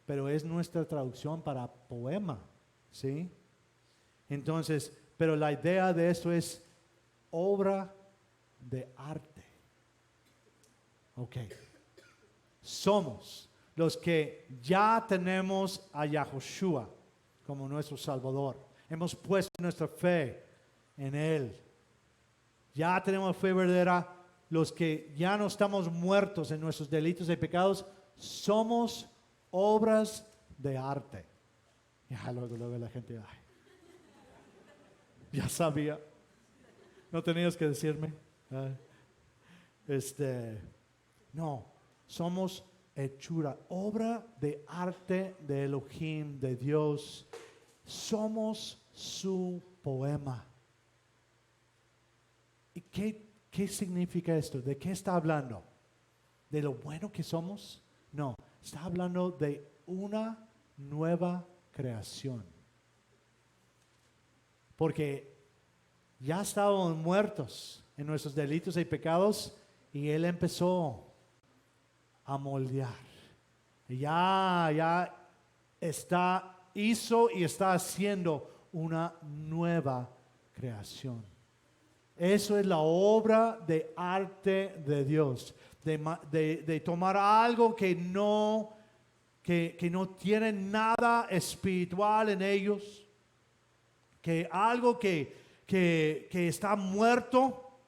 pero es nuestra traducción para poema, ¿sí? Entonces, pero la idea de esto es obra de arte. Ok. Somos los que ya tenemos a Yahushua como nuestro Salvador. Hemos puesto nuestra fe en Él. Ya tenemos fe verdadera. Los que ya no estamos muertos en nuestros delitos y pecados, somos obras de arte. Ya luego la gente, ay, ya sabía. No tenías que decirme. No, somos hechura, obra de arte de Elohim, de Dios. Somos su poema. ¿Y qué significa esto? ¿De qué está hablando? ¿De lo bueno que somos? No, está hablando de una nueva creación. Porque ya estábamos muertos en nuestros delitos y pecados y Él empezó a moldear. Ya hizo y está haciendo una nueva creación. Eso es la obra de arte de Dios, de tomar algo que no tiene nada espiritual en ellos, que algo que está muerto,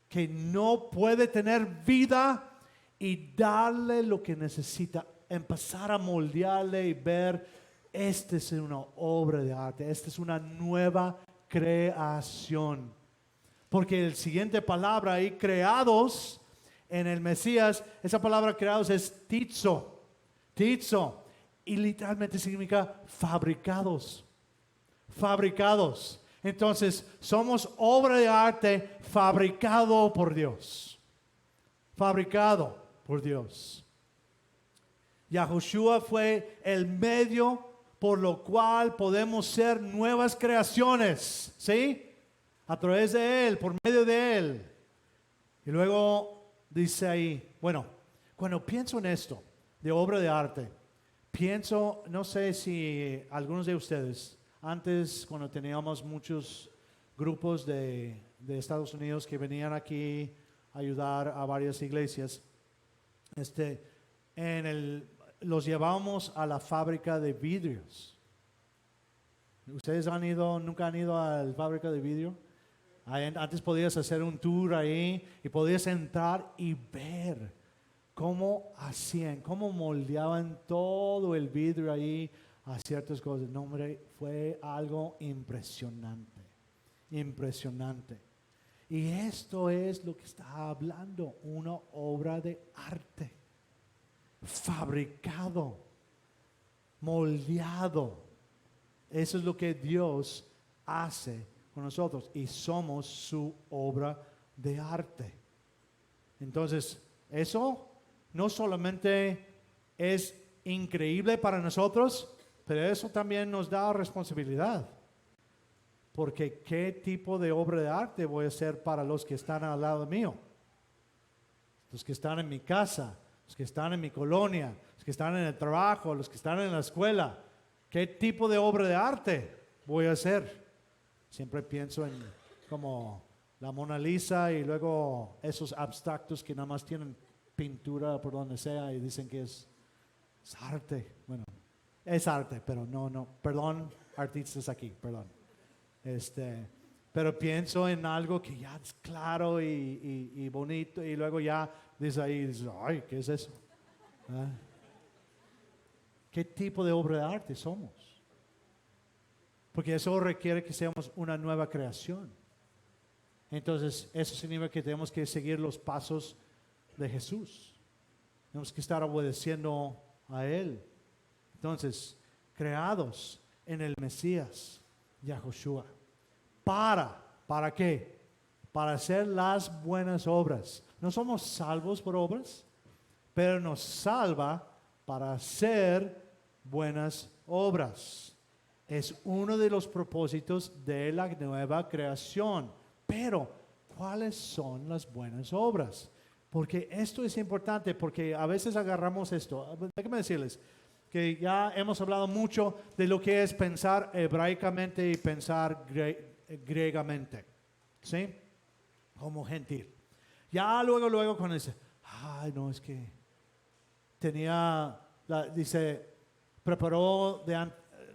que no puede tener vida, y darle lo que necesita, empezar a moldearle y ver, esta es una obra de arte, esta es una nueva creación. Porque el siguiente palabra ahí, creados en el Mesías, esa palabra creados es tizo, tizo, y literalmente significa fabricados, fabricados. Entonces, somos obra de arte fabricado por Dios, fabricado por Dios. Yahushua fue el medio por lo cual podemos ser nuevas creaciones, ¿sí? A través de Él, por medio de Él. Y luego dice ahí, bueno, cuando pienso en esto, de obra de arte, pienso, no sé si algunos de ustedes, antes cuando teníamos muchos grupos de Estados Unidos que venían aquí a ayudar a varias iglesias, los llevábamos a la fábrica de vidrios. ¿Ustedes nunca han ido a la fábrica de vidrio? Antes podías hacer un tour ahí y podías entrar y ver cómo hacían, cómo moldeaban todo el vidrio ahí a ciertas cosas. No, hombre, fue algo impresionante, impresionante. Y esto es lo que está hablando, una obra de arte, fabricado, moldeado. Eso es lo que Dios hace con nosotros y somos su obra de arte. Entonces, eso no solamente es increíble para nosotros, pero eso también nos da responsabilidad. Porque ¿qué tipo de obra de arte voy a hacer para los que están al lado mío? Los que están en mi casa, los que están en mi colonia, los que están en el trabajo, los que están en la escuela. ¿Qué tipo de obra de arte voy a hacer? Siempre pienso en como la Mona Lisa y luego esos abstractos que nada más tienen pintura por donde sea y dicen que es arte. Bueno, es arte, pero no, perdón, artistas aquí, perdón. Pero pienso en algo que ya es claro y bonito y luego ya dice ahí, ay, ¿qué es eso? ¿Ah? ¿Qué tipo de obra de arte somos? Porque eso requiere que seamos una nueva creación. Entonces, eso significa que tenemos que seguir los pasos de Jesús. Tenemos que estar obedeciendo a Él. Entonces, creados en el Mesías, Yahushua. ¿Para qué? Para hacer las buenas obras. No somos salvos por obras, pero nos salva para hacer buenas obras. Es uno de los propósitos de la nueva creación. Pero, ¿cuáles son las buenas obras? Porque esto es importante, porque a veces agarramos esto. Déjenme decirles que ya hemos hablado mucho de lo que es pensar hebraicamente y pensar griegamente, ¿sí? Como gentil. Ya luego cuando dice, ay, no, es que preparó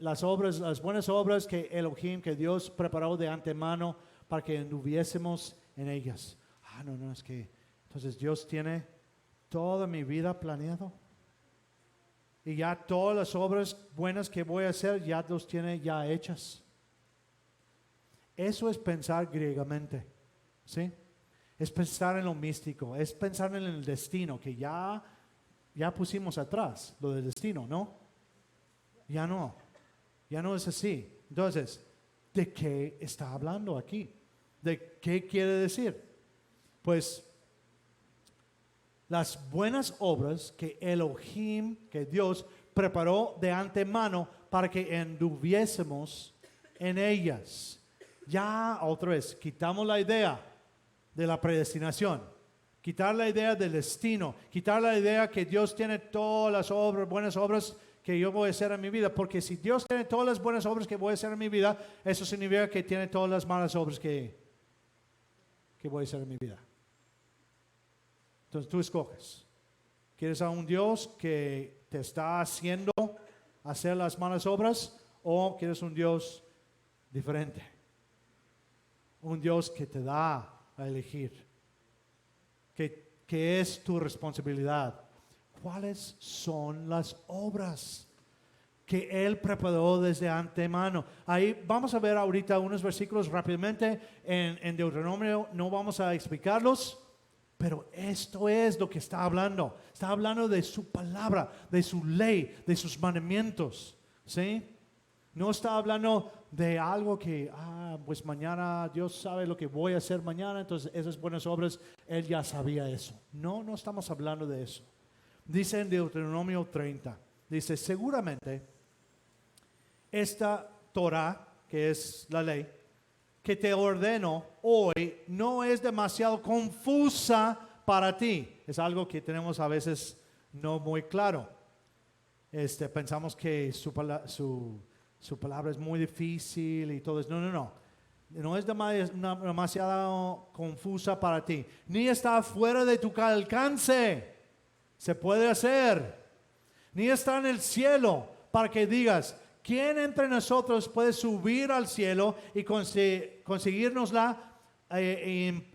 las buenas obras que Elohim, que Dios preparó de antemano para que anduviésemos en ellas. No, es que entonces Dios tiene toda mi vida planeado. Y ya todas las obras buenas que voy a hacer ya los tiene ya hechas. Eso es pensar griegamente, ¿sí? Es pensar en lo místico, es pensar en el destino, que ya pusimos atrás, lo del destino, ¿no? Ya no es así. Entonces, ¿de qué está hablando aquí? ¿De qué quiere decir? Pues, las buenas obras que Elohim, que Dios preparó de antemano para que anduviésemos en ellas. Ya otra vez, quitamos la idea de la predestinación, quitar la idea del destino, quitar la idea que Dios tiene todas las buenas obras que yo voy a hacer en mi vida, porque si Dios tiene todas las buenas obras que voy a hacer en mi vida, eso significa que tiene todas las malas obras que voy a hacer en mi vida. Entonces tú escoges. ¿Quieres a un Dios que te está haciendo hacer las malas obras o quieres un Dios diferente? Un Dios que te da a elegir. Que es tu responsabilidad. ¿Cuáles son las obras que Él preparó desde antemano? Ahí vamos a ver ahorita unos versículos rápidamente en Deuteronomio. No vamos a explicarlos, Pero esto es lo que está hablando. Está hablando de su palabra, de su ley, de sus mandamientos. ¿Sí? No está hablando de algo que, pues mañana Dios sabe lo que voy a hacer mañana, entonces esas buenas obras, Él ya sabía eso. No, no estamos hablando de eso. Dice en Deuteronomio 30, dice, seguramente esta Torah, que es la ley, que te ordeno hoy, no es demasiado confusa para ti. Es algo que tenemos a veces no muy claro. Pensamos que su palabra es muy difícil y todo eso. No, no, no. No es demasiado confusa para ti. Ni está fuera de tu alcance. Se puede hacer. Ni está en el cielo para que digas, ¿quién entre nosotros puede subir al cielo y conseguirnosla,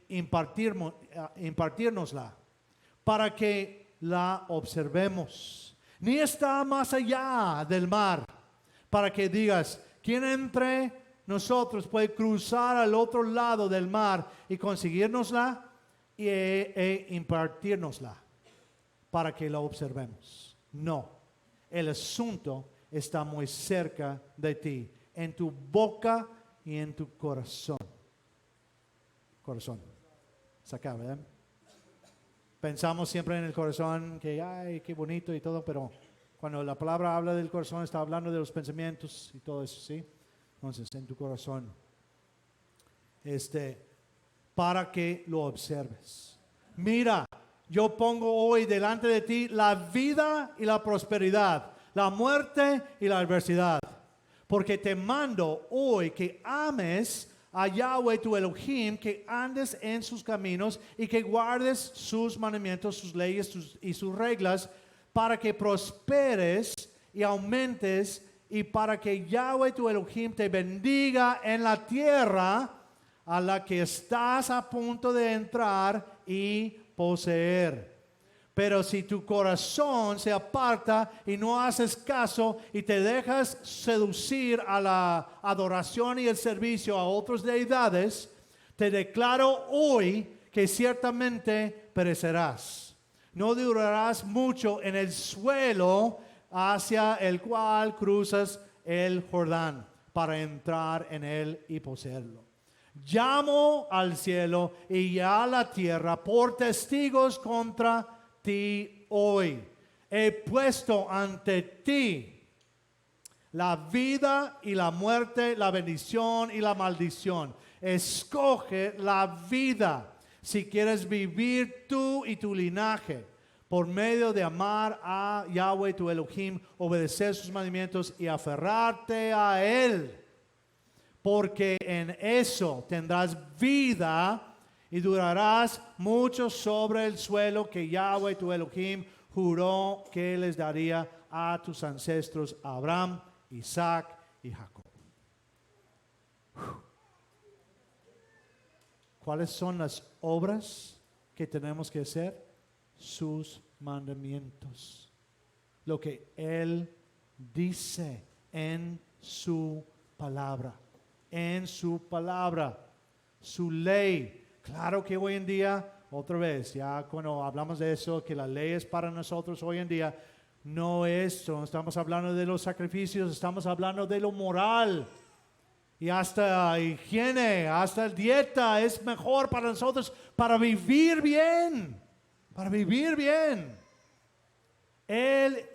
impartirnosla, para que la observemos? Ni está más allá del mar, para que digas, ¿quién entre nosotros puede cruzar al otro lado del mar y conseguirnosla e impartirnosla, para que la observemos? No, el asunto está muy cerca de ti, en tu boca y en tu corazón. Corazón. Se acaba, ¿verdad? Pensamos siempre en el corazón, que ay, qué bonito y todo, pero cuando la palabra habla del corazón, está hablando de los pensamientos y todo eso, ¿sí? Entonces, en tu corazón, para que lo observes. Mira, yo pongo hoy delante de ti la vida y la prosperidad, la muerte y la adversidad, porque te mando hoy que ames a Yahweh tu Elohim, que andes en sus caminos y que guardes sus mandamientos, sus leyes y sus reglas, para que prosperes y aumentes, y para que Yahweh tu Elohim te bendiga en la tierra a la que estás a punto de entrar y poseer. Pero si tu corazón se aparta y no haces caso y te dejas seducir a la adoración y el servicio a otras deidades, te declaro hoy que ciertamente perecerás. No durarás mucho en el suelo hacia el cual cruzas el Jordán para entrar en él y poseerlo. Llamo al cielo y a la tierra por testigos contra ti hoy. He puesto ante ti la vida y la muerte, la bendición y la maldición. Escoge la vida si quieres vivir tú y tu linaje por medio de amar a Yahweh tu Elohim, obedecer sus mandamientos y aferrarte a Él, porque en eso tendrás vida y durarás mucho sobre el suelo que Yahweh tu Elohim juró que les daría a tus ancestros Abraham, Isaac y Jacob. ¿Cuáles son las obras que tenemos que hacer? Sus mandamientos. Lo que Él dice en su palabra. En su palabra. Su ley. Claro que hoy en día, otra vez, ya cuando hablamos de eso, que la ley es para nosotros hoy en día, no estamos hablando de los sacrificios, estamos hablando de lo moral. Y hasta higiene, hasta dieta es mejor para nosotros, para vivir bien. Para vivir bien. Él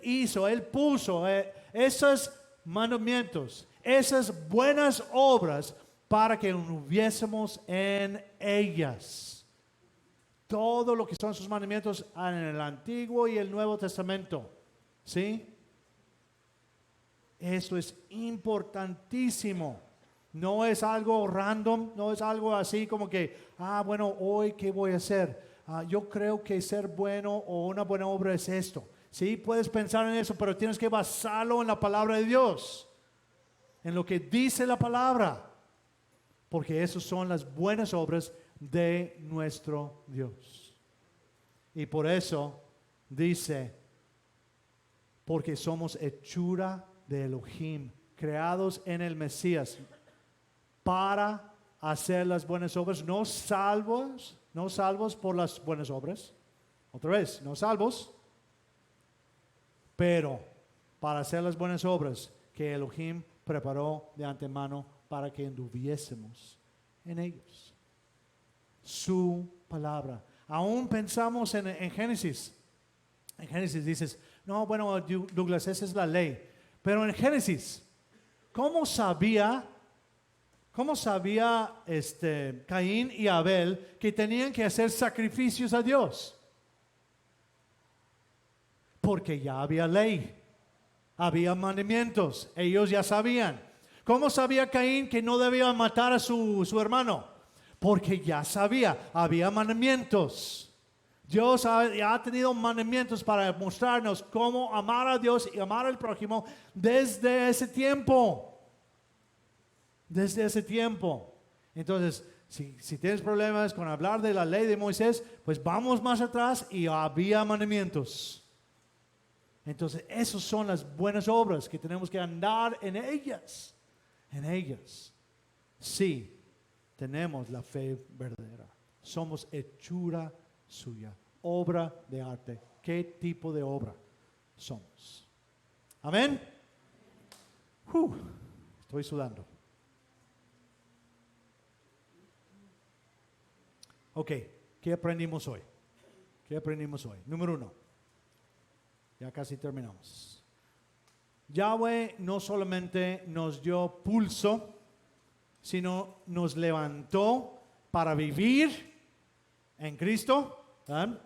puso esos mandamientos, esas buenas obras para que hubiésemos en ellas. Todo lo que son sus mandamientos en el Antiguo y el Nuevo Testamento. ¿Sí? Esto es importantísimo. No es algo random, no es algo así como que, bueno, hoy ¿qué voy a hacer? Yo creo que ser bueno o una buena obra es esto. Sí, puedes pensar en eso, pero tienes que basarlo en la palabra de Dios, en lo que dice la palabra, porque esas son las buenas obras de nuestro Dios. Y por eso dice, porque somos hechura de Elohim, creados en el Mesías, para hacer las buenas obras, no salvos No salvos por las buenas obras. Otra vez, no salvos, pero para hacer las buenas obras que Elohim preparó de antemano para que anduviésemos en ellos. Su palabra. Aún pensamos en Génesis. En Génesis dices, no, bueno, Douglas, esa es la ley. Pero en Génesis, ¿cómo sabía Caín y Abel que tenían que hacer sacrificios a Dios? Porque ya había ley, había mandamientos, ellos ya sabían. ¿Cómo sabía Caín que no debía matar a su hermano? Porque ya sabía, había mandamientos. Dios ya ha tenido mandamientos para mostrarnos cómo amar a Dios y amar al prójimo desde ese tiempo. Desde ese tiempo. Entonces, si tienes problemas con hablar de la ley de Moisés, pues vamos más atrás y había mandamientos. Entonces, esas son las buenas obras que tenemos que andar en ellas. En ellas. Sí, tenemos la fe verdadera. Somos hechura suya, obra de arte. ¿Qué tipo de obra somos? Amén. Estoy sudando. Ok, ¿qué aprendimos hoy? ¿Qué aprendimos hoy? Número 1. Ya casi terminamos. Yahweh no solamente nos dio pulso, sino nos levantó para vivir en Cristo, ¿verdad?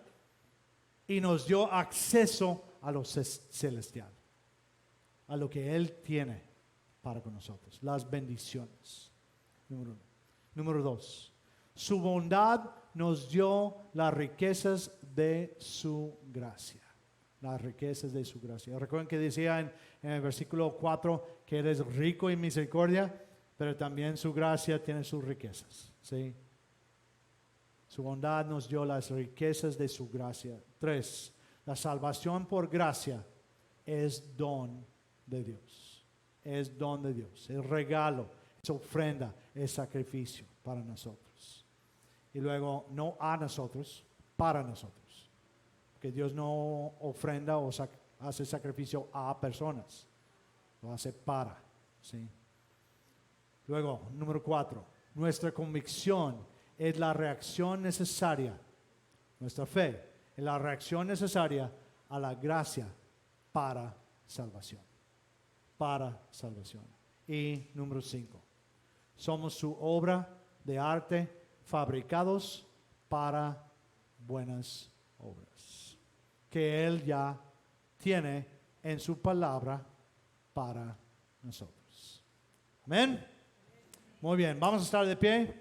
Y nos dio acceso a lo celestial, a lo que Él tiene para con nosotros, las bendiciones. Número 1. Número 2. Su bondad nos dio las riquezas de su gracia. Las riquezas de su gracia. Recuerden que decía en el versículo 4 que eres rico en misericordia, pero también su gracia tiene sus riquezas. ¿Sí? Su bondad nos dio las riquezas de su gracia. 3. La salvación por gracia es don de Dios. Es don de Dios. Es regalo, es ofrenda, es sacrificio para nosotros. Y luego, no a nosotros, para nosotros. Que Dios no ofrenda o hace sacrificio a personas. Lo hace para. ¿Sí? Luego, número 4. Nuestra convicción es la reacción necesaria. Nuestra fe es la reacción necesaria a la gracia para salvación. Para salvación. Y número 5. Somos su obra de arte fabricados para buenas obras. Que Él ya tiene en su palabra para nosotros. Amén. Muy bien, vamos a estar de pie.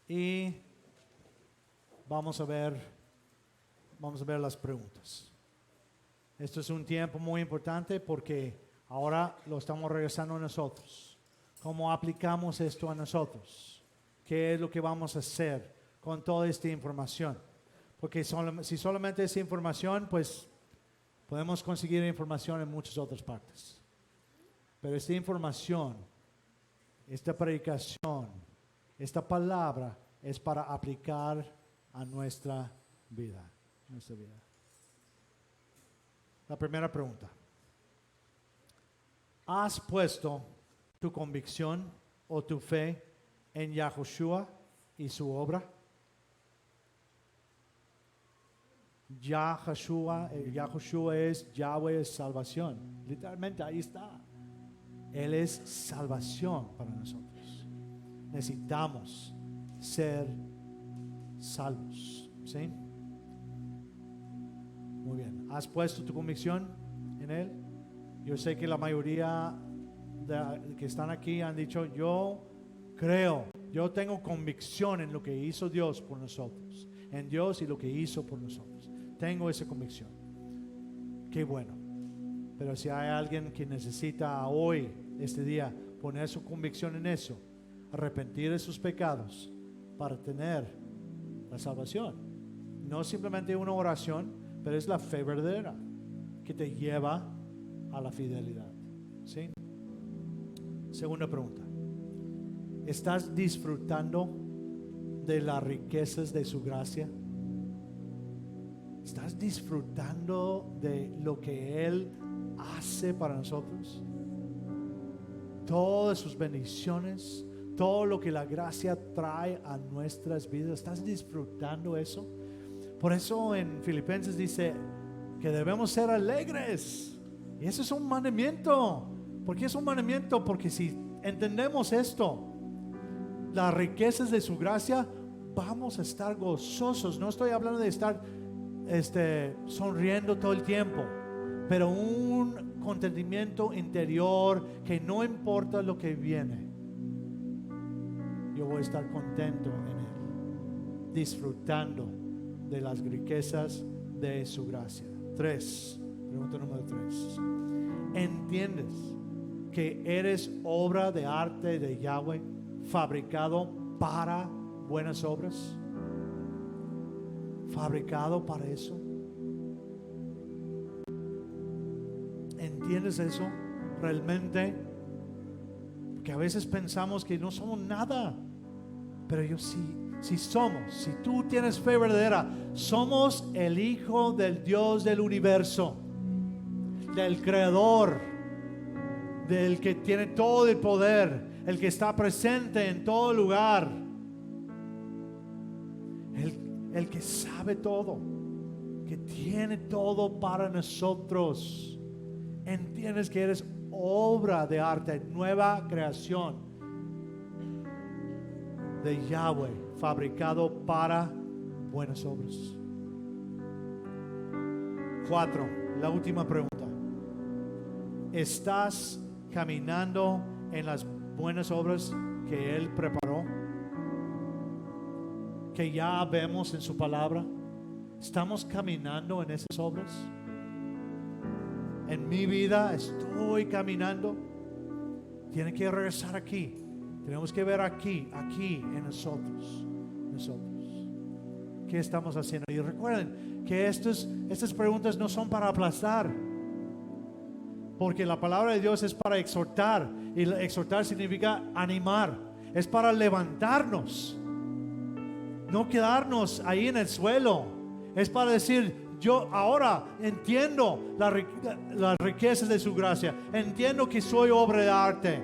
Y vamos a ver las preguntas. Esto es un tiempo muy importante porque ahora lo estamos regresando a nosotros. ¿Cómo aplicamos esto a nosotros? ¿Qué es lo que vamos a hacer con toda esta información? Porque si solamente es información, pues podemos conseguir información en muchas otras partes. Pero esta información, esta predicación, esta palabra es para aplicar a nuestra vida. La primera pregunta. ¿Has puesto tu convicción o tu fe en Yahushua y su obra? Yahushua es Yahweh, es salvación. Literalmente ahí está. Él es salvación para nosotros. Necesitamos ser salvos. ¿Sí? Muy bien. ¿Has puesto tu convicción en Él? Yo sé que la mayoría de que están aquí han dicho, yo creo, yo tengo convicción en lo que hizo Dios por nosotros, en Dios y lo que hizo por nosotros. Tengo esa convicción. Qué bueno. Pero si hay alguien que necesita hoy, este día, poner su convicción en eso, arrepentir de sus pecados para tener la salvación. No simplemente una oración, pero es la fe verdadera que te lleva a la fidelidad. ¿Sí? Segunda pregunta. ¿Estás disfrutando de las riquezas de su gracia? ¿Estás disfrutando de lo que Él hace para nosotros? Todas sus bendiciones, todo lo que la gracia trae a nuestras vidas. ¿Estás disfrutando eso? Por eso en Filipenses dice que debemos ser alegres. Y eso es un mandamiento. ¿Por qué es un mandamiento? Porque si entendemos esto, las riquezas de su gracia, vamos a estar gozosos. No estoy hablando de estar sonriendo todo el tiempo, pero un contentamiento interior que no importa lo que viene, yo voy a estar contento en Él, disfrutando de las riquezas de su gracia. Pregunta número 3. ¿Entiendes que eres obra de arte de Yahweh, fabricado para buenas obras? Fabricado para eso. ¿Entiendes eso realmente? Porque a veces pensamos que no somos nada, pero yo sí somos. Si tú tienes fe verdadera, somos el hijo del Dios del universo, del creador, del que tiene todo el poder, el que está presente en todo lugar, el que sabe todo, que tiene todo para nosotros. Entiendes que eres obra de arte, nueva creación de Yahweh, fabricado para buenas obras. 4, la última pregunta. ¿Estás caminando en las buenas obras que Él preparó, que ya vemos en su palabra? ¿Estamos caminando en esas obras? En mi vida estoy caminando. Tiene que regresar aquí. Tenemos que ver aquí en nosotros. ¿Qué estamos haciendo? Y recuerden que estas preguntas no son para aplastar, porque la palabra de Dios es para exhortar, y exhortar significa animar. Es para levantarnos, no quedarnos ahí en el suelo. Es para decir: yo ahora entiendo las riquezas de su gracia, entiendo que soy obra de arte,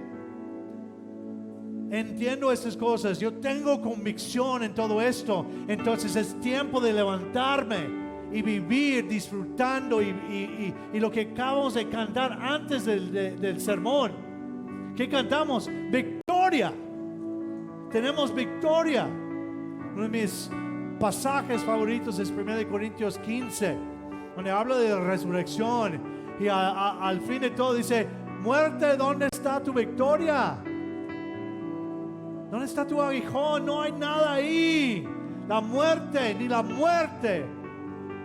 entiendo estas cosas, yo tengo convicción en todo esto. Entonces es tiempo de levantarme y vivir disfrutando, y lo que acabamos de cantar antes del sermón. ¿Qué cantamos? Victoria. Tenemos victoria. Uno de mis pasajes favoritos es 1 Corintios 15, donde habla de la resurrección, y al fin de todo dice: muerte, ¿dónde está tu victoria? ¿Dónde está tu aguijón? No hay nada ahí. La muerte, ni la muerte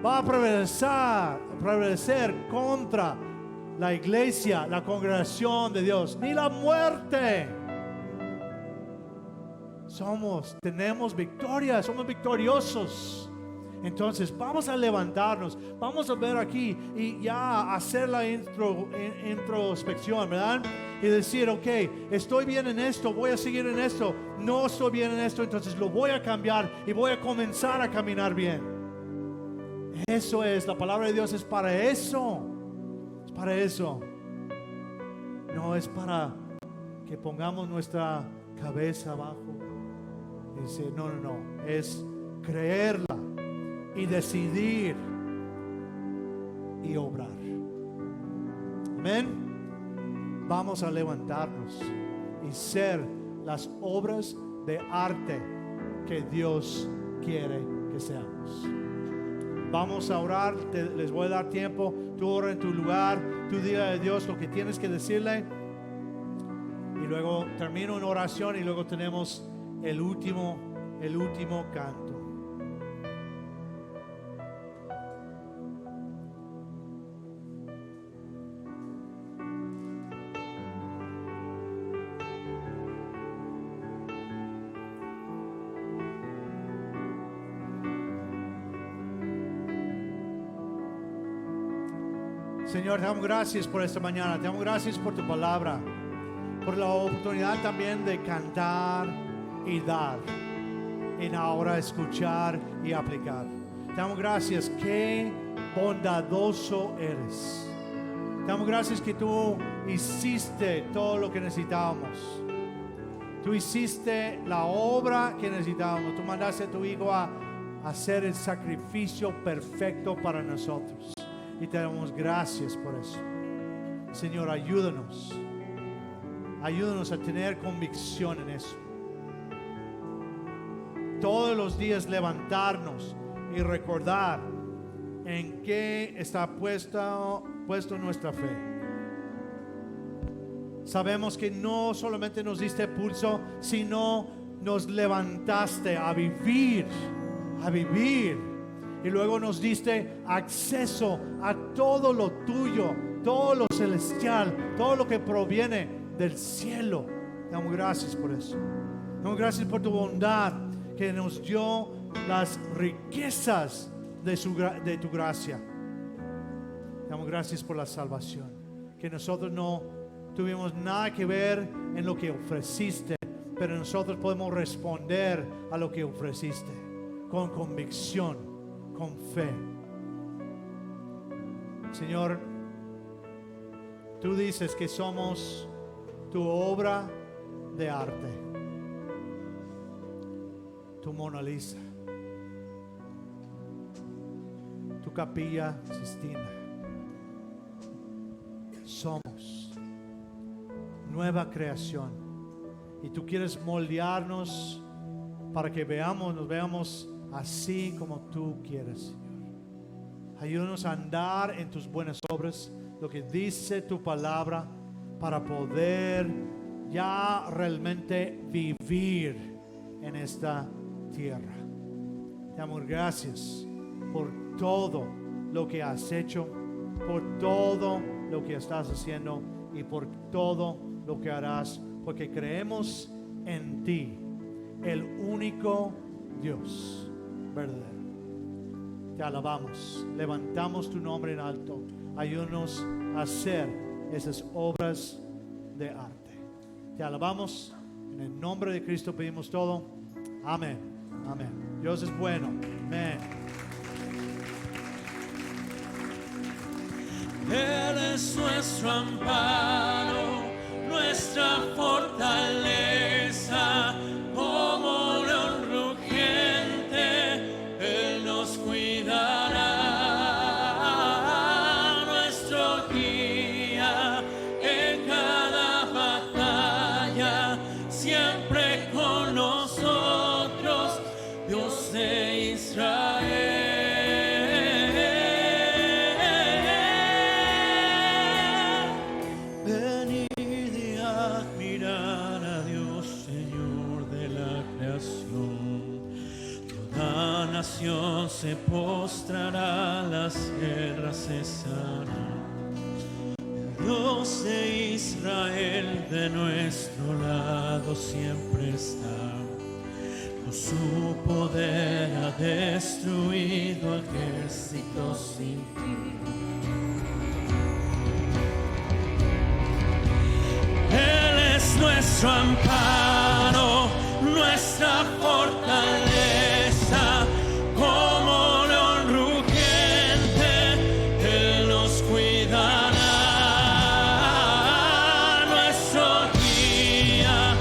va a prevalecer contra la iglesia, la congregación de Dios. Ni la muerte. Tenemos victoria, somos victoriosos. Entonces vamos a levantarnos, vamos a ver aquí y ya hacer la introspección, ¿verdad? Y decir: ok, estoy bien en esto, voy a seguir en esto. No estoy bien en esto, entonces lo voy a cambiar y voy a comenzar a caminar bien. Eso es, la palabra de Dios es para eso. Es para eso. No es para que pongamos nuestra cabeza abajo. Dice: no, es creerla y decidir y obrar. Amén. Vamos a levantarnos y ser las obras de arte que Dios quiere que seamos. Vamos a orar. Les voy a dar tiempo. Tú ora en tu lugar, tú diga a Dios lo que tienes que decirle, y luego termino en oración, y luego tenemos el último canto. Señor, te damos gracias por esta mañana. Te damos gracias por tu palabra. por la oportunidad también de cantar y dar, en ahora escuchar y aplicar. Te damos gracias, qué bondadoso eres. Te damos gracias que tú hiciste todo lo que necesitábamos. Tú hiciste la obra que necesitábamos. Tú mandaste a tu Hijo a hacer el sacrificio perfecto para nosotros. Y te damos gracias por eso. Señor, ayúdanos. Ayúdanos a tener convicción en eso. Todos los días levantarnos y recordar en qué está puesto nuestra fe. Sabemos que no solamente nos diste pulso, sino nos levantaste a vivir. Y luego nos diste acceso a todo lo tuyo, todo lo celestial, todo lo que proviene del cielo. Damos gracias por eso. Damos gracias por tu bondad que nos dio las riquezas de tu gracia. Damos gracias por la salvación, que nosotros no tuvimos nada que ver en lo que ofreciste, pero nosotros podemos responder a lo que ofreciste con convicción, con fe. Señor, tú dices que somos tu obra de arte, tu Mona Lisa, tu Capilla Sistina. Somos nueva creación y tú quieres moldearnos para que nos veamos así como tú quieres, Señor. Ayúdanos a andar en tus buenas obras, lo que dice tu palabra, para poder ya realmente vivir en esta tierra. Te damos gracias por todo lo que has hecho, por todo lo que estás haciendo y por todo lo que harás, porque creemos en ti, el único Dios verdadero. Te alabamos, levantamos tu nombre en alto. Ayúdanos a hacer esas obras de arte. Te alabamos, en el nombre de Cristo pedimos todo. Amén, amén. Dios es bueno. Amén. Él es nuestro amparo, nuestra fortaleza, como león rugiente, Él nos cuidará, nuestro guía en cada batalla, siempre con nosotros, Dios de Israel. Se postrará, las guerras cesarán. El Dios de Israel de nuestro lado siempre está. Con su poder ha destruido ejércitos sin fin. Él es nuestro amparo, nuestra fortaleza. Como león rugiente, Él nos cuidará, nuestro guía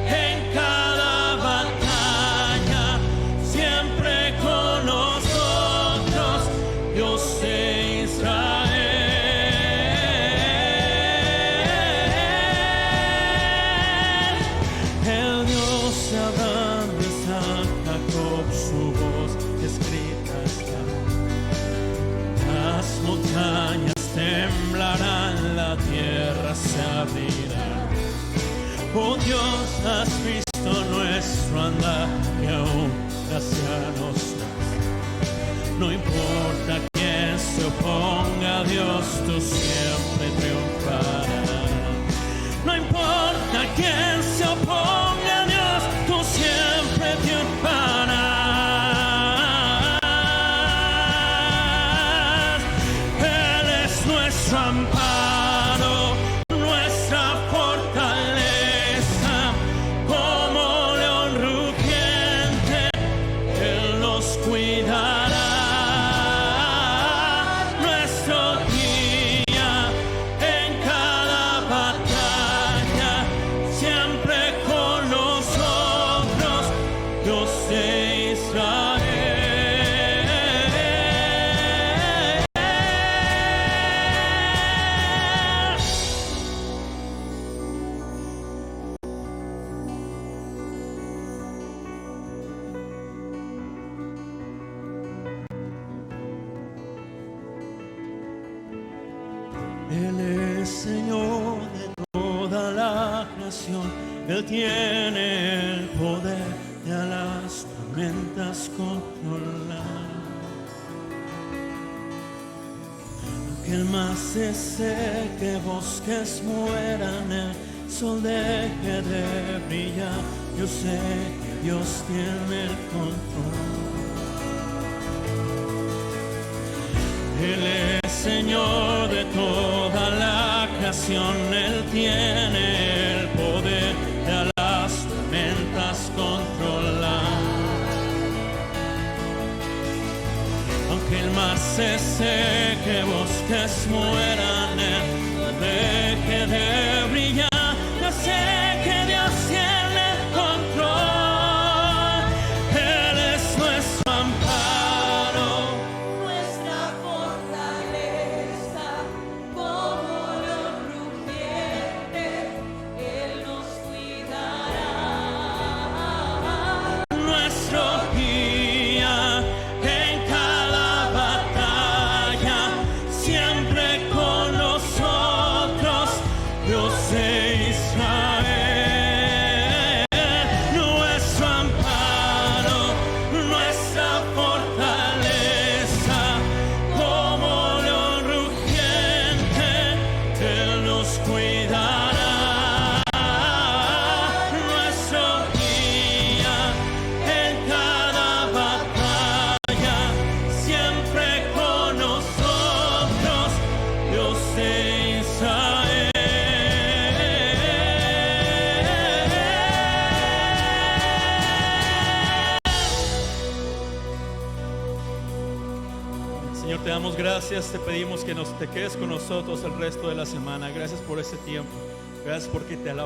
en cada batalla, siempre con nosotros, Dios de Israel. El Dios de Abraham, de Isaac, Jacob, su voz escrita está. Las montañas temblarán, la tierra se abrirá. Oh Dios, has visto nuestro andar y aún gracia nos das. No importa quién se oponga a Dios, tú siempre triunfarás. No importa quién se oponga a Dios, tú siempre triunfarás. Amparo, nuestra fortaleza. es Señor de toda la creación. Él tiene el poder de a las tormentas controlar. Aunque el mar se seque, bosques mueran, el sol deje de brillar, yo sé que Dios tiene el control. Él es Señor de toda la creación, Él tiene el poder de a las tormentas controlar. Aunque el mar se seque, bosques mueran, Él deje de brillar, yo sé que Dios tiene el control. Él es nuestro amparo, Nuestra fortaleza, como león rugiente, Él nos cuidará. nuestro guía en cada batalla, siempre con nosotros, Dios de Israel. Nuestro amparo, nuestra fortaleza, como león rugiente, Él nos cuidará. Nuestro guía en cada batalla, siempre con nosotros, Dios de Israel. Señor, te damos gracias, te pedimos que te quedes con nosotros el resto de la semana. Gracias por este tiempo, gracias porque te alabamos.